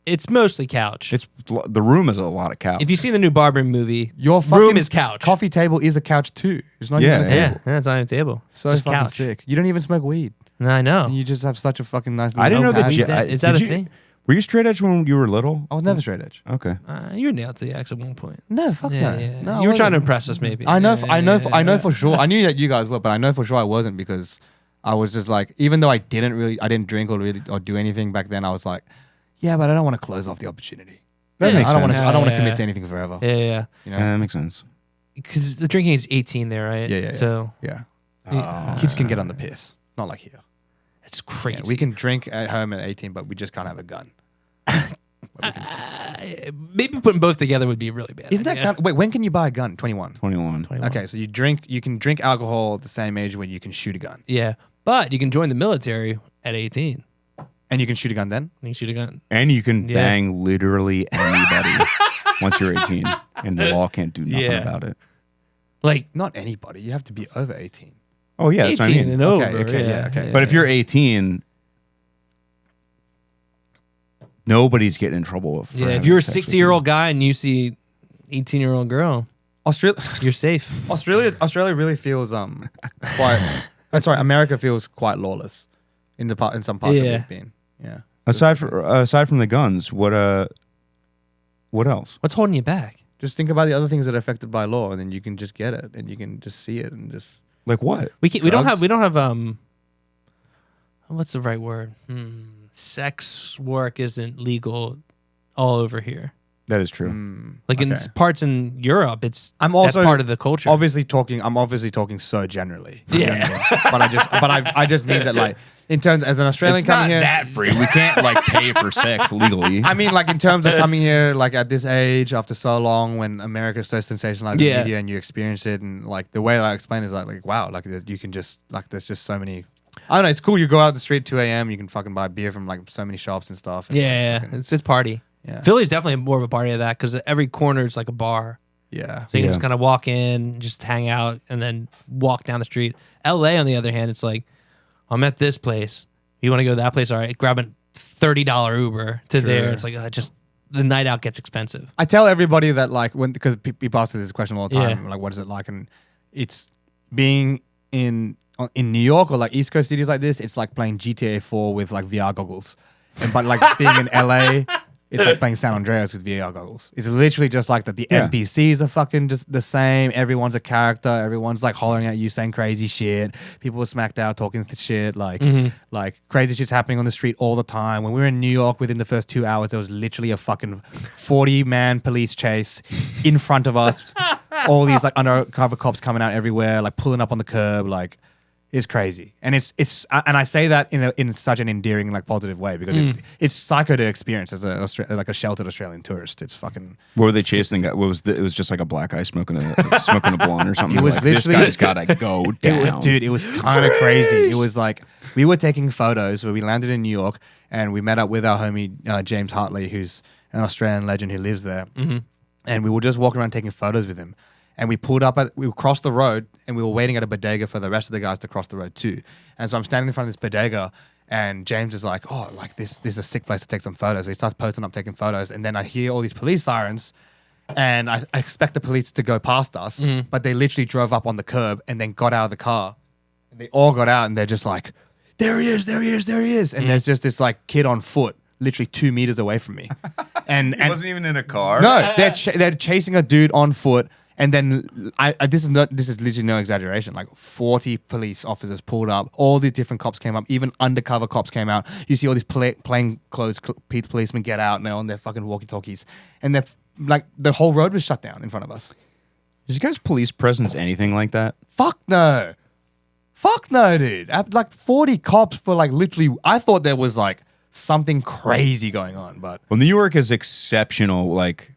it's mostly couch. the room is a lot of couch. If you've seen the new Barbary movie, Your room fucking is couch. Coffee table is a couch too. It's not Yeah, even a Yeah, table. it's not even a table. So Just fucking couch. sick. You don't even smoke weed. I know. And you just have such a fucking nice. I didn't know little that. patio. Is that did a you- thing? Were you straight edge when you were little? I was never straight edge. Okay. You were nailed to the X at one point. No, fuck Yeah, no. yeah. No, You were I trying to wasn't. impress us, maybe. I know. Yeah, I know. yeah, I know yeah. for sure. I knew that you guys were, but I know for sure I wasn't because I was just like, even though I didn't drink or do anything back then. I was like, yeah, but I don't want to close off the opportunity. That Yeah. makes I don't want sense. to. I don't want to Yeah, commit yeah. to anything forever. Yeah, yeah. You know? Yeah, that makes sense. Because the drinking age 18 there, right? Yeah, yeah, yeah. So Yeah. yeah. Kids can get on the piss. Not like here. It's crazy. Yeah, we can drink at home at 18, but we just can't have a gun. Maybe putting both together would be really bad. Isn't that idea. wait? When can you buy a gun? 21. 21. 21. Okay, so you can drink alcohol at the same age when you can shoot a gun, Yeah, but you can join the military at 18. and you can shoot a gun then. You can shoot a gun. And you can Yeah. bang literally anybody once you're 18, and the law can't do nothing Yeah. about it. Like Not anybody. You have to be over 18. Oh yeah, that's what I 18 mean. and Okay, over. okay, yeah, okay. But if you're 18, nobody's getting in trouble. For yeah, if having you're a sex with 60-year-old guy and you see 18-year-old girl, Australia, you're safe. Australia really feels quite. I'm sorry, America feels quite lawless in some parts of Yeah. it being. Yeah. Aside from the guns, what else? What's holding you back? Just think about the other things that are affected by law, and then you can just get it, and you can just see it, and just. Like what? We don't Drugs? have what's the right word? Sex work isn't legal all over here. That is true. Like in Okay. parts in Europe, it's I'm also that's part of the culture. I'm obviously talking so generally. You know what I mean? but I just mean that like in terms as an Australian coming here. free. We can't like pay for sex legally. I mean, like in terms of coming here, like at this age after so long, when America's so sensationalized in Yeah. media and you experience it, and like the way that I explain it is like wow, like you can just like there's just so many. I don't know. It's cool. You go out the street 2 a.m. You can fucking buy beer from like so many shops and stuff. And, yeah, fucking- it's party. Yeah. Philly's definitely more of a party of that because every corner is like a bar. yeah. So you can Yeah. just kind of walk in, just hang out, and then walk down the street. LA, on the other hand, it's like, I'm at this place. You want to go to that place? All right, grab a $30 Uber to there. Sure. It's like, just the night out gets expensive. I tell everybody that like because people ask us this question all the time, Yeah. like what is it like, and it's being in New York or like East Coast cities like this. It's like playing GTA 4 with like VR goggles, but like being in LA, it's like playing San Andreas with VR goggles. It's literally just like that. The Yeah. NPCs are fucking just the same. Everyone's a character. Everyone's like hollering at you, saying crazy shit. People are smacked out talking shit. Like crazy shit's happening on the street all the time. When we were in New York, within the first 2 hours, there was literally a fucking 40-man police chase in front of us. All these like undercover cops coming out everywhere, like pulling up on the curb, like. It's crazy, and it's and I say that in such an endearing, like positive way because it's psycho to experience as like a sheltered Australian tourist. It's fucking. What were they chasing? What was it was just like a black guy smoking a blunt or something. It was Like, this literally- guy's gotta go down. It was kind of crazy. It was like we were taking photos where we landed in New York and we met up with our homie James Hartley, who's an Australian legend who lives there, and we were just walking around taking photos with him. And we crossed the road and we were waiting at a bodega for the rest of the guys to cross the road too. And so I'm standing in front of this bodega And James is like, oh, like this is a sick place to take some photos. So he starts posting up, taking photos. And then I hear all these police sirens. And I expect the police to go past us. But they literally drove up on the curb and then got out of the car. And they all got out and they're just like, there he is, there he is, there he is. And there's just this like kid on foot, literally 2 meters away from me. And He wasn't even in a car. no, they're chasing a dude on foot. And then this is literally no exaggeration. Like 40 police officers pulled up. All these different cops came up. Even undercover cops came out. You see all these plain clothes policemen get out and they're on their fucking walkie-talkies. And they're like the whole road was shut down in front of us. Is you guys' police presence anything like that? Fuck no, dude. Like 40 cops for like literally. I thought there was like something crazy going on, but Well, New York is exceptional. Like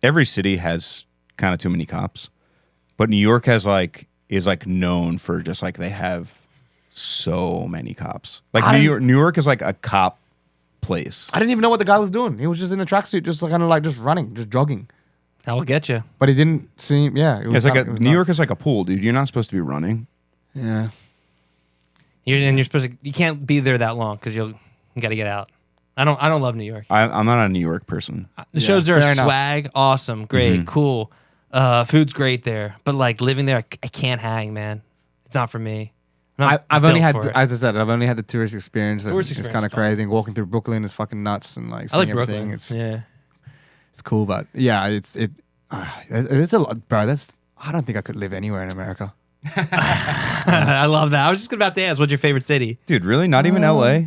every city has kind of too many cops, but New York is like known for just like they have so many cops. Like New York is like a cop place. I didn't even know what the guy was doing. He was just in a tracksuit, just kind of like just running, just jogging. That will get you. But he didn't seem. Yeah, it was It's like kinda- it was New York nuts. is like a pool, dude. You're not supposed to be running. Yeah. You're supposed to. You can't be there that long because you got to get out. I don't love New York. I'm not a New York person. The shows there fair are enough. swag, awesome, great, cool. Food's great there, but like living there, I can't hang, man. It's not for me. I'm not I've only built had, for it. as I said, I've only had the tourist experience. Tourist It's experience kind of is fun. crazy. Walking through Brooklyn is fucking nuts and like I seeing like everything. Brooklyn. It's cool, but yeah, it's a lot, bro. I don't think I could live anywhere in America. I love that. I was just about to ask, what's your favorite city? Dude, really? Not even LA?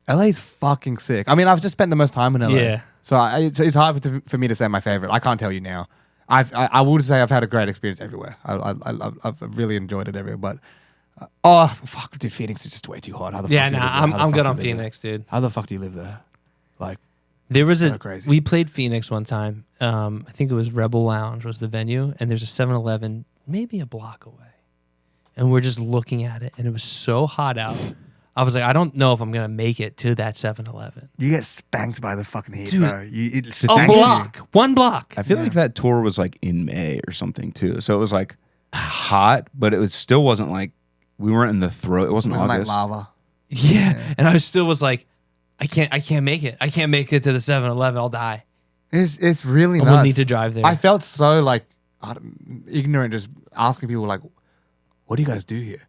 LA's fucking sick. I mean, I've just spent the most time in LA. Yeah. So it's hard for me to say my favorite. I can't tell you now. I would say I've had a great experience everywhere. I've really enjoyed it everywhere. But fuck, dude, Phoenix is just way too hot. How the Yeah, fuck do you nah, live there? How the I'm fuck good do on you live there? Phoenix, dude. How the fuck do you live there? Like, There was so crazy. we played Phoenix one time. I think it was Rebel Lounge was the venue, and there's a 7-Eleven maybe a block away, and we're just looking at it, and it was so hot out. I was like, I don't know if I'm gonna make it to that 7-Eleven. you get spanked by the fucking heat, Dude. bro. It's A block, one block. I feel like that tour was like in May or something too. So it was like hot, but it still wasn't like we weren't in the throat. It wasn't It was like August. lava. Yeah, and I still was like, I can't make it. I can't make it to the 7-Eleven. I'll die. It's really I nuts. will need to drive there. I felt so like ignorant, just asking people like, "What do you guys do here?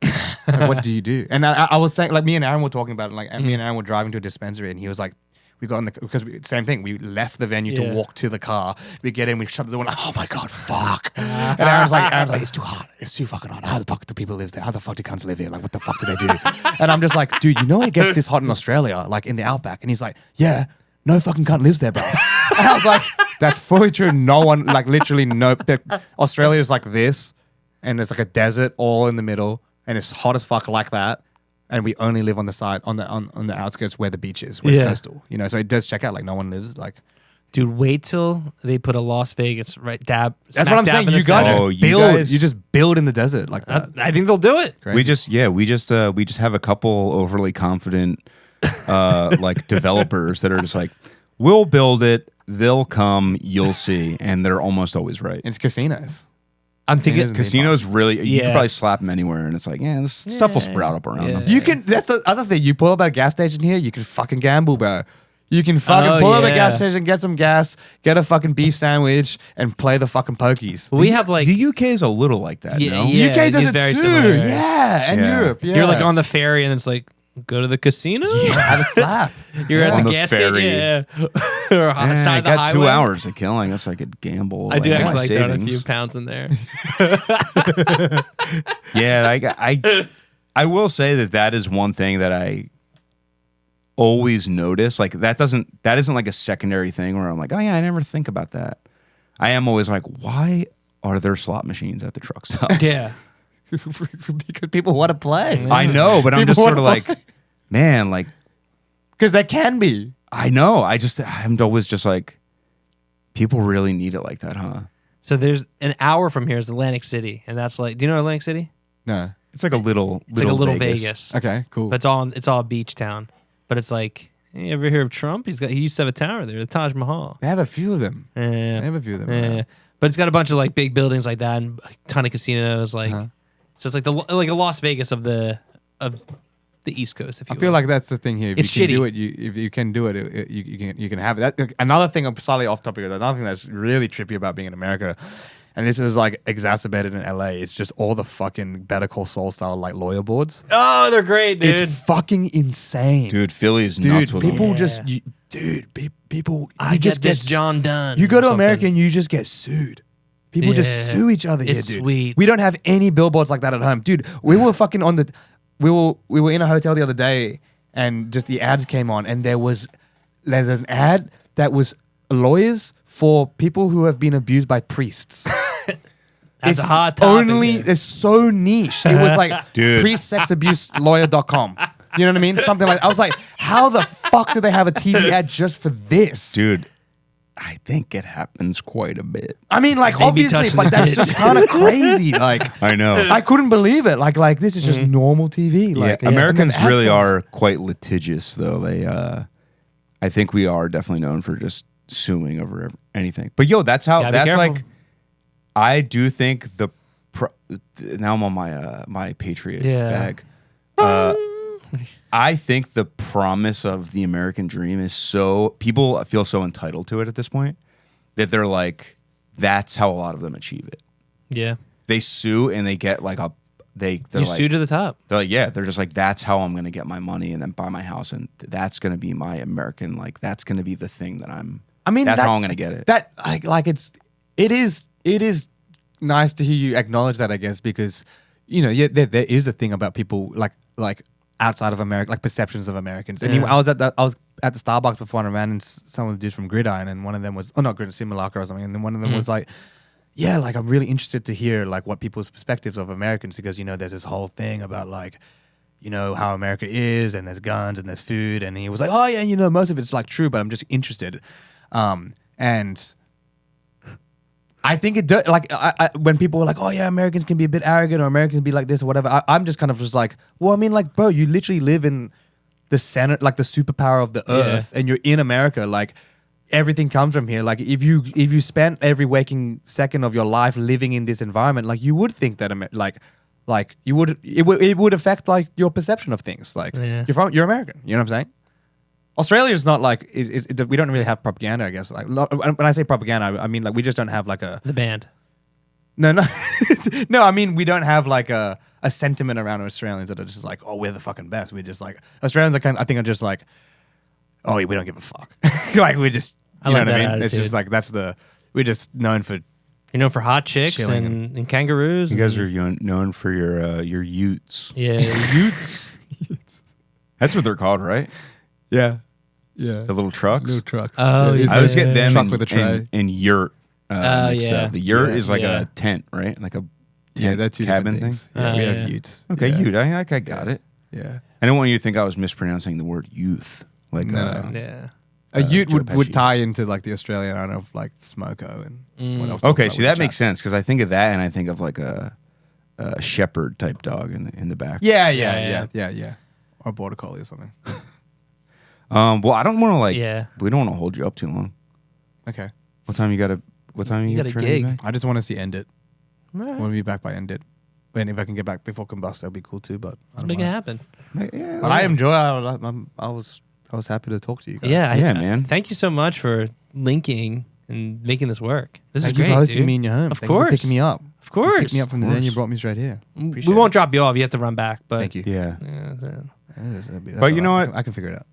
Like, what do you do?" And I was saying, like, me and Aaron were talking about it. Like, me and Aaron were driving to a dispensary, and he was like, "We got in the because same thing. We left the venue Yeah. to walk to the car. We get in, we shut the door, and like, oh my god, fuck!" And Aaron's like, "It's too hot. It's too fucking hot. How the fuck do people live there? How the fuck do cunts live here? Like, what the fuck do they do?" And I'm just like, "Dude, you know it gets this hot in Australia, like in the outback." And he's like, "Yeah, no fucking cunt lives there, bro." And I was like, "That's fully true. No one, like, literally, no. Australia is like this, and there's like a desert all in the middle, and it's hot as fuck like that." And we only live on the side, on the outskirts where the beach is, where it's Yeah. coastal. You know, so it does check out like no one lives like. Dude, wait till they put a Las Vegas right dab. That's smack what I'm dab saying. in the You guys center. Oh, just you build. guys- You just build in the desert like that. I think they'll do it. Crazy. We just have a couple overly confident like developers that are just like, we'll build it, they'll come, you'll see, and they're almost always right. It's casinos. I'm thinking Casinos. Casinos really, you Yeah. can probably slap them anywhere, and it's like, yeah, this stuff will sprout up around them. You can. That's the other thing. You pull up at a gas station here. You can fucking gamble, bro. You can fucking pull up at a gas yeah. station, get some gas, get a fucking beef sandwich, and play the fucking pokies. we have like The UK is a little like that, Yeah, no? yeah. UK does it's it very too. similar. Yeah, and Yeah. Europe. Yeah. you're like on the ferry and it's like go to the casino. have a slap. You're at On the the gas ferry. station, yeah. Or Yeah, side I of the got 2 highway. hours to kill. I guess I could gamble. I do my actually like throwing a savings. few pounds in there. Yeah, I will say that is one thing that I always notice. Like that isn't like a secondary thing where I'm like, oh yeah, I never think about that. I am always like, why are there slot machines at the truck stops? Yeah. Because people want to play. I know, but I'm People just sort of wanna like, man, like Because there can be. I know. I'm always just like, people really need it like that, huh? So there's an hour from here is Atlantic City, and that's like, do you know Atlantic City? No. It's like a little, It's like a little Vegas. Okay. Cool. But it's all a beach town. But it's like, you ever hear of Trump? He used to have a tower there, the Taj Mahal. They have a few of them. Yeah. They have a few of them. Yeah. But it's got a bunch of like big buildings like that and a ton of casinos. Like, so it's like like a Las Vegas of the East Coast. If I you feel will. like that's the thing here. If It's you can shitty. do it, if you can do it, you can have it. Another thing, I'm slightly off topic. Another thing that's really trippy about being in America, and this is like exacerbated in LA. It's just all the fucking Better Call Saul style like lawyer boards. Oh, they're great, dude. It's fucking insane, Dude, Philly is nuts with People them. just, people. I you just get this get John done. You go or to something. America and you just get sued. People just Yeah. sue each other here, It's dude. sweet. We don't have any billboards like that at home, dude. We were fucking on the, we were in a hotel the other day, and just the ads came on, and there's an ad that was lawyers for people who have been abused by priests. That's a hot topic. It's so niche. It was like Dude. priestsexabuselawyer.com. You know what I mean? Something like I was like, how the fuck do they have a TV ad just for this? Dude, I think it happens quite a bit. I mean, like, They be obviously, touching but the that's tits. just kind of crazy. Like, I know. I couldn't believe it. Like this is just normal TV. Like, yeah, Americans and then really ads come- are quite litigious, though. They, I think we are definitely known for just suing over anything. But yo, that's how. Gotta be That's careful. like. I do think now I'm on my Patriot Yeah. bag. I think the promise of the American dream is so people feel so entitled to it at this point that they're like, that's how a lot of them achieve it. Yeah. They sue and they get like they're You like, sue to the top. they're like, yeah, they're just like, that's how I'm gonna get my money and then buy my house, and that's gonna be my American, like that's gonna be the thing that I'm. I mean, that's that- how I'm gonna get it. That like it is nice to hear you acknowledge that, I guess, because there is a thing about people like outside of America, like perceptions of Americans. And Yeah. I was at the Starbucks before, and I ran into some of the dudes from Gridiron, and one of them was not Gridiron, Simulacra or something, and then one of them was like, yeah, like I'm really interested to hear like what people's perspectives of Americans, because there's this whole thing about like how America is, and there's guns and there's food, and he was like, oh yeah, most of it's like true, but I'm just interested. And I think it does. Like when people were like, "Oh yeah, Americans can be a bit arrogant, or Americans can be like this, or whatever," I'm just kind of just like, well, I mean, like, bro, you literally live in the center, like the superpower of the earth, and you're in America. Like everything comes from here. Like if you spent every waking second of your life living in this environment, like you would think that it would affect like your perception of things. Like Yeah. you're American. You know what I'm saying? Australia is not like we don't really have propaganda, I guess. Like when I say propaganda, I mean like we just don't have like a The band. no. No, I mean we don't have like a sentiment around Australians that are just like, oh, we're the fucking best. We're just like Australians are just like, oh, we don't give a fuck. Like we're just I you know like what I that mean? It's attitude. just like we're just known for You're known for hot chicks Chilling and kangaroos. You guys are known for your utes. Yeah, utes. That's what they're called, right? yeah. The little trucks. Little trucks. Oh, It's yeah. I always a get them truck and, with a tray. and yurt mixed yeah. up. The yurt Yeah. is like Yeah. a tent, right? Like a yeah, tent they're two cabin different thing. things. Yeah, we yeah. have utes. Okay, yeah. ute. I got it. Yeah. I don't want you to think I was mispronouncing the word youth. Like No. Yeah. A ute Joe would Pesci. tie into like the Australian art of like Smoko and what else. okay, see that makes sense because I think of that and I think of like a shepherd type dog in the back. Yeah. Or a border collie or something. Well, I don't want to like. Yeah. We don't want to hold you up too long. Okay. What time you got to? What time You you got a turning gig. back? I just want to see End It. I Right. want to be back by End It. And if I can get back before Combust, that'd be cool too. But I Let's don't make it mind. happen. Yeah, But I enjoy. I was happy to talk to you guys. Yeah, Yeah, man. Thank you so much for linking and making this work. This Thank is you great, for hosting dude. me in your home. Of Thank you for course. picking me up. Of course. Picked me up from the den. You brought me straight here. we Appreciate won't it. drop you off. You have to run back. But Thank you. Yeah. Yeah, That's But you all know right. what? I can figure it out.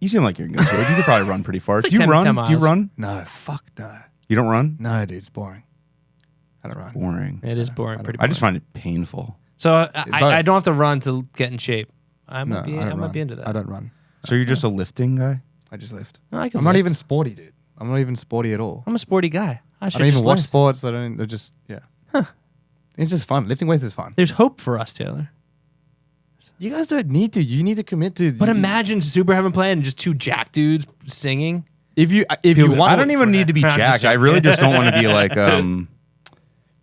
You seem like you're in good shape. You could probably run pretty far. It's Do like you 10 run? Do you miles. run? No, fuck no. You don't run? No, dude, it's boring. I don't run. Boring. it is boring. Pretty. I just boring. find it painful. So Both. I don't have to run to get in shape. I No, might be. I I don't might run. be into that. I don't run. So you're just a lifting guy? I just lift. No, I can I'm not lift. even sporty, dude. I'm not even sporty at all. I'm a sporty guy. I I should don't even just watch lift. sports. I don't. I just yeah. It's just fun. Lifting weights is fun. There's hope for us, Taylor. You guys don't need to. You need to commit to. But imagine Super Heaven playing and just two jack dudes singing. if you want. I don't even need to be I'm just jacked. I joking. really just don't want to be like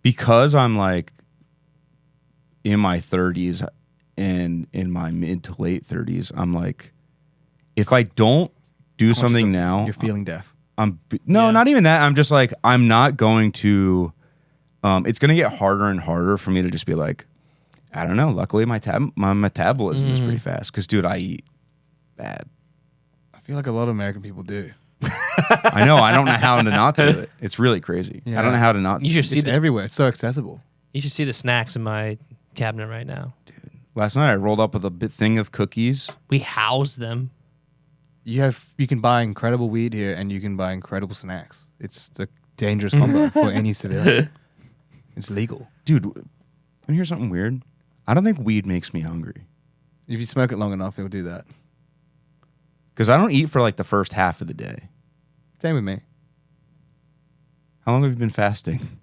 because I'm like in my 30s and in my mid to late 30s, I'm like if I don't do something now, You're feeling death. Yeah. not even that. I'm just like I'm not going to it's going to get harder and harder for me to just be like I don't know. Luckily, my metabolism is pretty fast. Because, dude, I eat bad. I feel like a lot of American people do. I know. I don't know how to not do it. It's really crazy. Yeah. I don't know how to not. You should see It's everywhere. It's so accessible. You should see the snacks in my cabinet right now. Last night, I rolled up with a bit thing of cookies. We house them. You can buy incredible weed here, and you can buy incredible snacks. It's the dangerous combo for any civilian. It's legal. Dude, want to hear something weird? I don't think weed makes me hungry. If you smoke it long enough, it'll do that. Because I don't eat for like the first half of the day. Same with me. How long have you been fasting?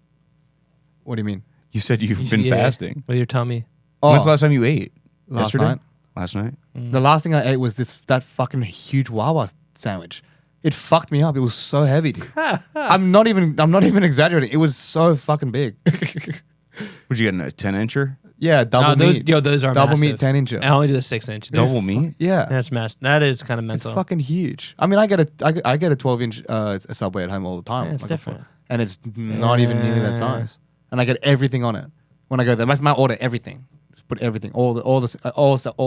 What do you mean? You said you've been Yeah, fasting. with your tummy. When's the last time you ate? Last Yesterday? night. Last night? The last thing I ate was that fucking huge Wawa sandwich. It fucked me up. It was so heavy, dude. I'm not even exaggerating. It was so fucking big. Would you get a 10-incher? Yeah, double meat. Those are double massive. meat 10-incher. I only do the 6-inch. Double meat? Yeah, That's mass. That is kind of it's mental. fucking huge. I mean, I get a 12-inch Subway at home all the time. Yeah, it's Like different. and it's not even nearly that size. And I get everything on it when I go there. I order everything. Just put everything, all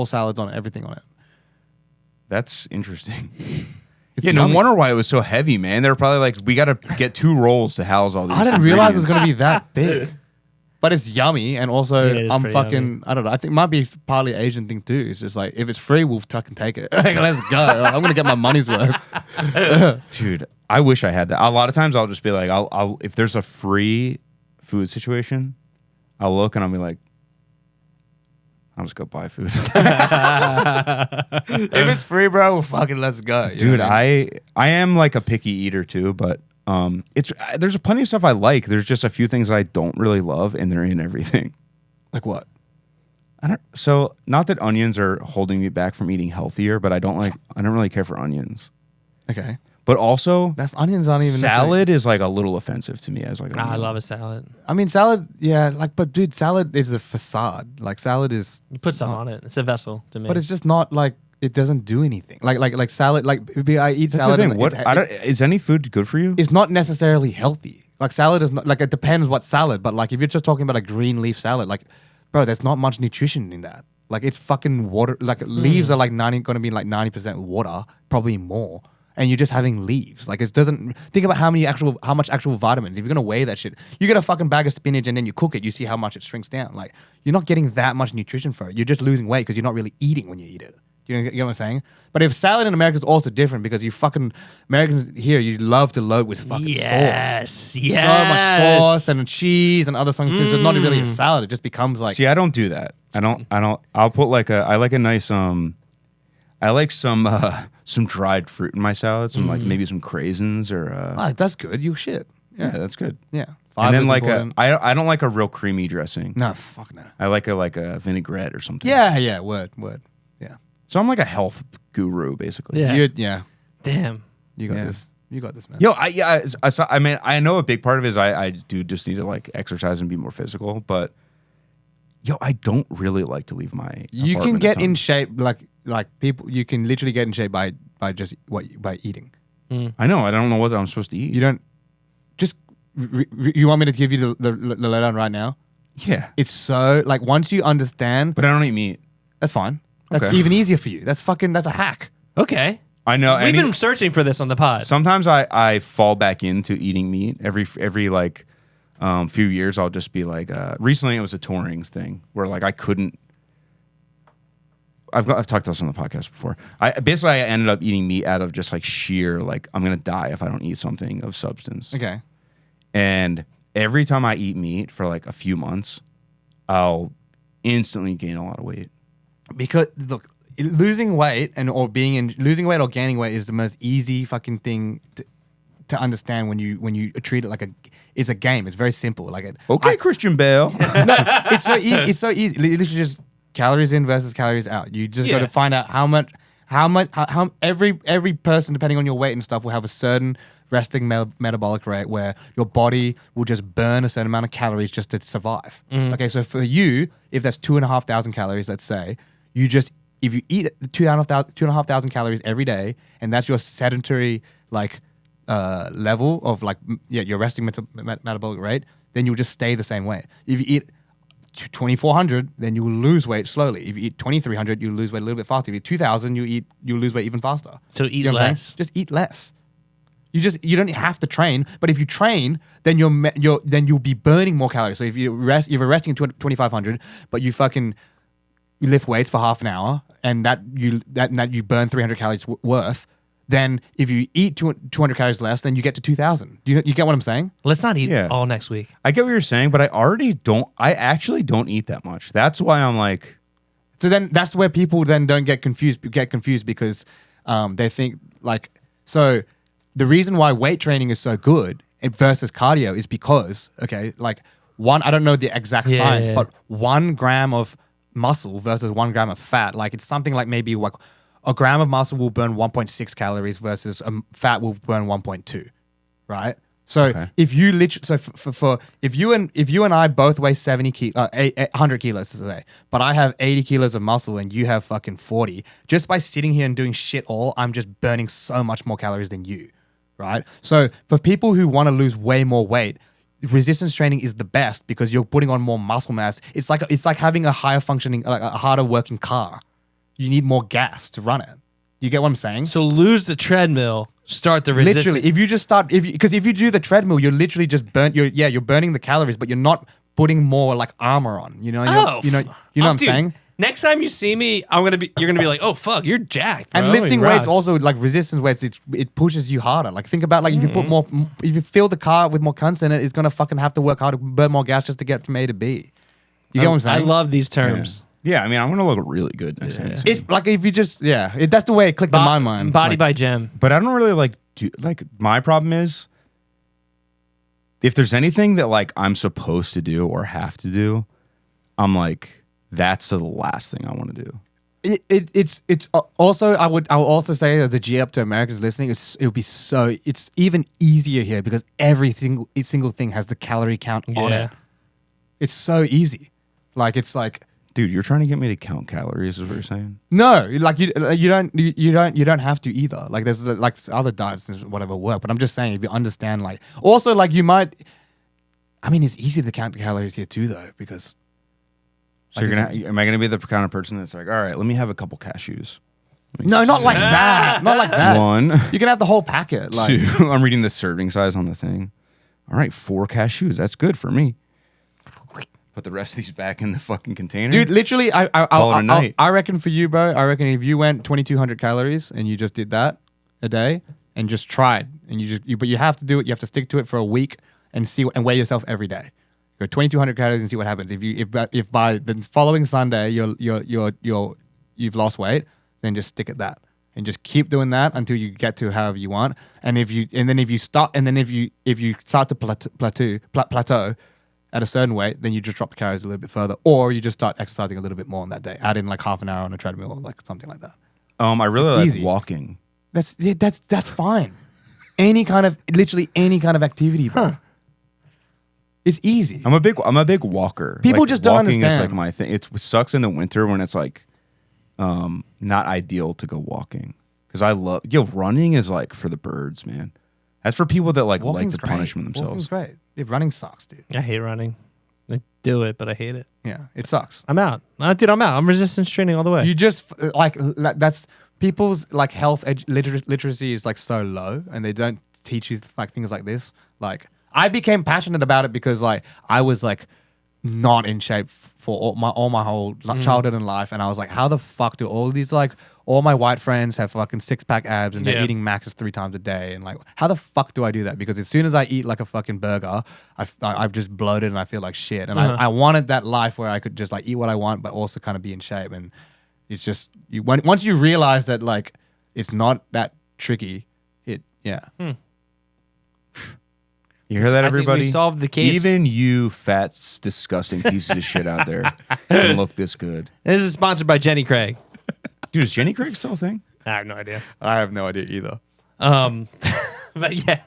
salads on it, everything on it. That's interesting. It's Yeah, no yummy. wonder why it was so heavy, man. They were probably like, we got to get 2 rolls to house all these. I didn't realize it was ingredients. going to be that big. But it's yummy, and also Yeah, it is I'm pretty fucking. yummy. I don't know. I think it might be partly Asian thing too. It's just like if it's free, we'll fucking take it. Like, let's go. Like, I'm gonna get my money's worth. Dude, I wish I had that. A lot of times I'll just be like, I'll if there's a free food situation, I'll look and I'll be like, I'll just go buy food. If it's free, bro, fucking let's go. You know Dude, what I mean? I am like a picky eater too, but there's plenty of stuff I like. There's just a few things that I don't really love, and they're in everything. Like what? So not that onions are holding me back from eating healthier, but I don't really care for onions. Okay, But also, that's onions aren't even salad is like a little offensive to me as like. I love a salad. I mean, salad. Yeah, like, but dude, salad is a facade. Like, salad is, You put stuff on it. It's a vessel to me. but it's just not like it doesn't do anything. Like salad. Like I eat That's salad. the thing. and What is any food good for you? it's not necessarily healthy. Like salad is not like it depends what salad, but like if you're just talking about a green leaf salad, like bro, there's not much nutrition in that. Like it's fucking water. Like leaves are like going to be like 90% water, probably more. And you're just having leaves. Like it doesn't think about how much actual vitamins. If you're gonna weigh that shit, you get a fucking bag of spinach and then you cook it. You see how much it shrinks down. Like you're not getting that much nutrition for it. You're just losing weight because you're not really eating when you eat it. You know what I'm saying? But if salad in America is also different because you fucking Americans here, you love to load with fucking sauce. yes. So much sauce and cheese and other things. So it's not really a salad. It just becomes like See, I don't do that. I don't. I'll put like I like a nice I like some dried fruit in my salad. Some like maybe some craisins or. oh, that's good. You shit. Yeah, Yeah. that's good. Yeah. And then Fiber's like important. I don't like a real creamy dressing. No, fuck no. I like a vinaigrette or something. Yeah, word. Yeah. So I'm like a health guru basically. Yeah. Yeah. Damn. You got Yeah. this. You got this, man. Yo, I mean, I know a big part of it is I do just need to like exercise and be more physical, but yo, I don't really like to leave my. You can apartment get a in ton. shape like people. You can literally get in shape by eating. I know. I don't know what I'm supposed to eat. You don't just. You want me to give you the lowdown right now? Yeah, It's so like once you understand, but I don't eat meat. that's fine. That's Okay. even easier for you. That's a hack. Okay. I know. We've been searching for this on the pod. Sometimes I fall back into eating meat every like few years. I'll just be like. Recently, it was a touring thing where like I couldn't. I've talked about this on the podcast before. I ended up eating meat out of just like sheer like I'm gonna die if I don't eat something of substance. Okay. And every time I eat meat for like a few months, I'll instantly gain a lot of weight. Because look, losing weight or gaining weight is the most easy fucking thing to understand when you treat it like it's a game. It's very simple. Like Okay, Christian Bale. it's so easy. It's so easy. Literally just calories in versus calories out. You just got Yeah. to find out how every person, depending on your weight and stuff, will have a certain resting metabolic rate where your body will just burn a certain amount of calories just to survive. Okay, so for you, if that's 2,500 calories, let's say, if you eat 2,500 calories every day, and that's your sedentary like level of like your resting metabolic rate, then you'll just stay the same way. If you eat 2,400, then you will lose weight slowly. If you eat 2,300, you lose weight a little bit faster. If you eat 2,000, you lose weight even faster. So eat You know what I'm saying? less. Just eat less. You don't have to train, but if you train, then you'll be burning more calories. So if you're resting at 2,500, but you lift weights for half an hour, and that you burn 300 calories worth. Then if you eat 200 calories less, then you get to 2,000. You get what I'm saying? Let's not eat Yeah. all next week. I get what you're saying, but I actually don't eat that much. That's why I'm like, So then that's where people then don't get confused because they think like, so the reason why weight training is so good versus cardio is because, okay, like I don't know the exact science, yeah. but 1 gram of muscle versus 1 gram of fat, like it's something like maybe like a gram of muscle will burn 1.6 calories versus fat will burn 1.2, right? So if you if you and I both weigh 100 kilos to say, but I have 80 kilos of muscle and you have fucking 40, just by sitting here and doing shit all, I'm just burning so much more calories than you, right? So for people who want to lose way more weight, resistance training is the best because you're putting on more muscle mass. It's like having a higher functioning, like a harder working car. You need more gas to run it. You get what I'm saying? So lose the treadmill, start the resistance. Literally, if you do the treadmill, you're literally just you're burning the calories, but you're not putting more like armor on. You know, you know what I'm dude, saying? Next time you see me, you're gonna be like, oh fuck, you're jacked. Bro. And lifting You're weights rough. also, like resistance weights, it pushes you harder. Like think about like if you put more, if you fill the car with more cunts in it, it's gonna fucking have to work harder, burn more gas just to get from A to B. You get what I'm saying? I love these terms. yeah, I mean, I'm gonna look really good next time. It's like if you just that's the way it clicked in my mind. Body Like, by Jem. But I don't really my problem is if there's anything that like I'm supposed to do or have to do, I'm like, that's the last thing I want to do. It's also I'll also say as a G up to Americans listening, it's even easier here because every single thing has the calorie count on Yeah. it. It's so easy. Like it's like Dude, you're trying to get me to count calories, is what you're saying? no, like you don't have to either. Like there's like other diets and whatever work, but I'm just saying if you understand like also like you might. I mean, it's easy to count calories here too, though, because. So am I gonna be the kind of person that's like, all right, let me have a couple cashews. No, not like that. Not like that. One, You can have the whole packet. Like, 2. I'm reading the serving size on the thing. All right, 4 cashews. That's good for me. Put the rest of these back in the fucking container. dude, literally, Call it a night. I reckon for you, bro. I reckon if you went 2,200 calories and you just did that a day and just tried, and but you have to do it. You have to stick to it for a week and and weigh yourself every day. Go 2,200 calories and see what happens. If by the following Sunday you've lost weight, then just stick at that and just keep doing that until you get to however you want. And if you start to plateau at a certain weight, then you just drop the calories a little bit further, or you just start exercising a little bit more on that day. Add in like half an hour on a treadmill or like something like that. I really It's like easy. walking. That's fine. Literally any kind of activity, bro. It's easy. I'm a big walker. People Like, just don't walking understand. is like my thing. It sucks in the winter when it's like not ideal to go walking because I love running is like for the birds, man. That's for people that like Walking's the punishment great. Walking's themselves. great. If running sucks, dude. I hate running. I do it, but I hate it. Yeah, it sucks. I'm out. Dude, I'm out. I'm resistance training all the way. You just like that's people's like health literacy is like so low, and they don't teach you like things like this. Like I became passionate about it because like I was like not in shape for all my whole childhood and life, and I was like, how the fuck do all these like all my white friends have fucking 6-pack abs and they're Yeah. eating Macs 3 times a day, and like how the fuck do I do that? Because as soon as I eat like a fucking burger, I'm just bloated and I feel like shit, and I wanted that life where I could just like eat what I want but also kind of be in shape. And it's just once you realize that like it's not that tricky, You hear that, I think everybody? we solved the case. Even you fat, disgusting pieces of shit out there can look this good. This is sponsored by Jenny Craig. Dude, is Jenny Craig still a thing? I have no idea. I have no idea either. But yeah,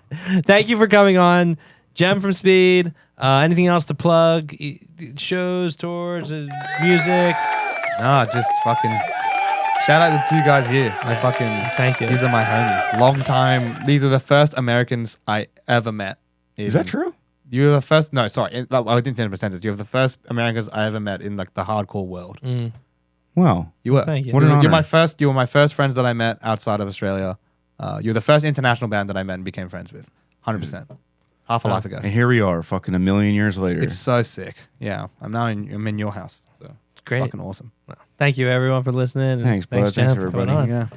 thank you for coming on, Jem from Speed. Anything else to plug? Shows, tours, music. Nah, just fucking shout out to 2 guys here. I fucking Thank you. These are my homies. Long time. These are the first Americans I ever met. Is that true? You were the first. No, sorry, I didn't finish the sentence. You were the first Americans I ever met in like the hardcore world. Wow. You were. Thank you. What an honor. You're my first. You were my first friends that I met outside of Australia. You're the first international band that I met and became friends with. 100%. Half a life ago. And here we are, fucking a million years later. It's so sick. Yeah, I'm in your house. So Great. fucking awesome. Thank you everyone for listening. And Thanks, bud. Jem, Thanks, for coming everybody. on. Yeah.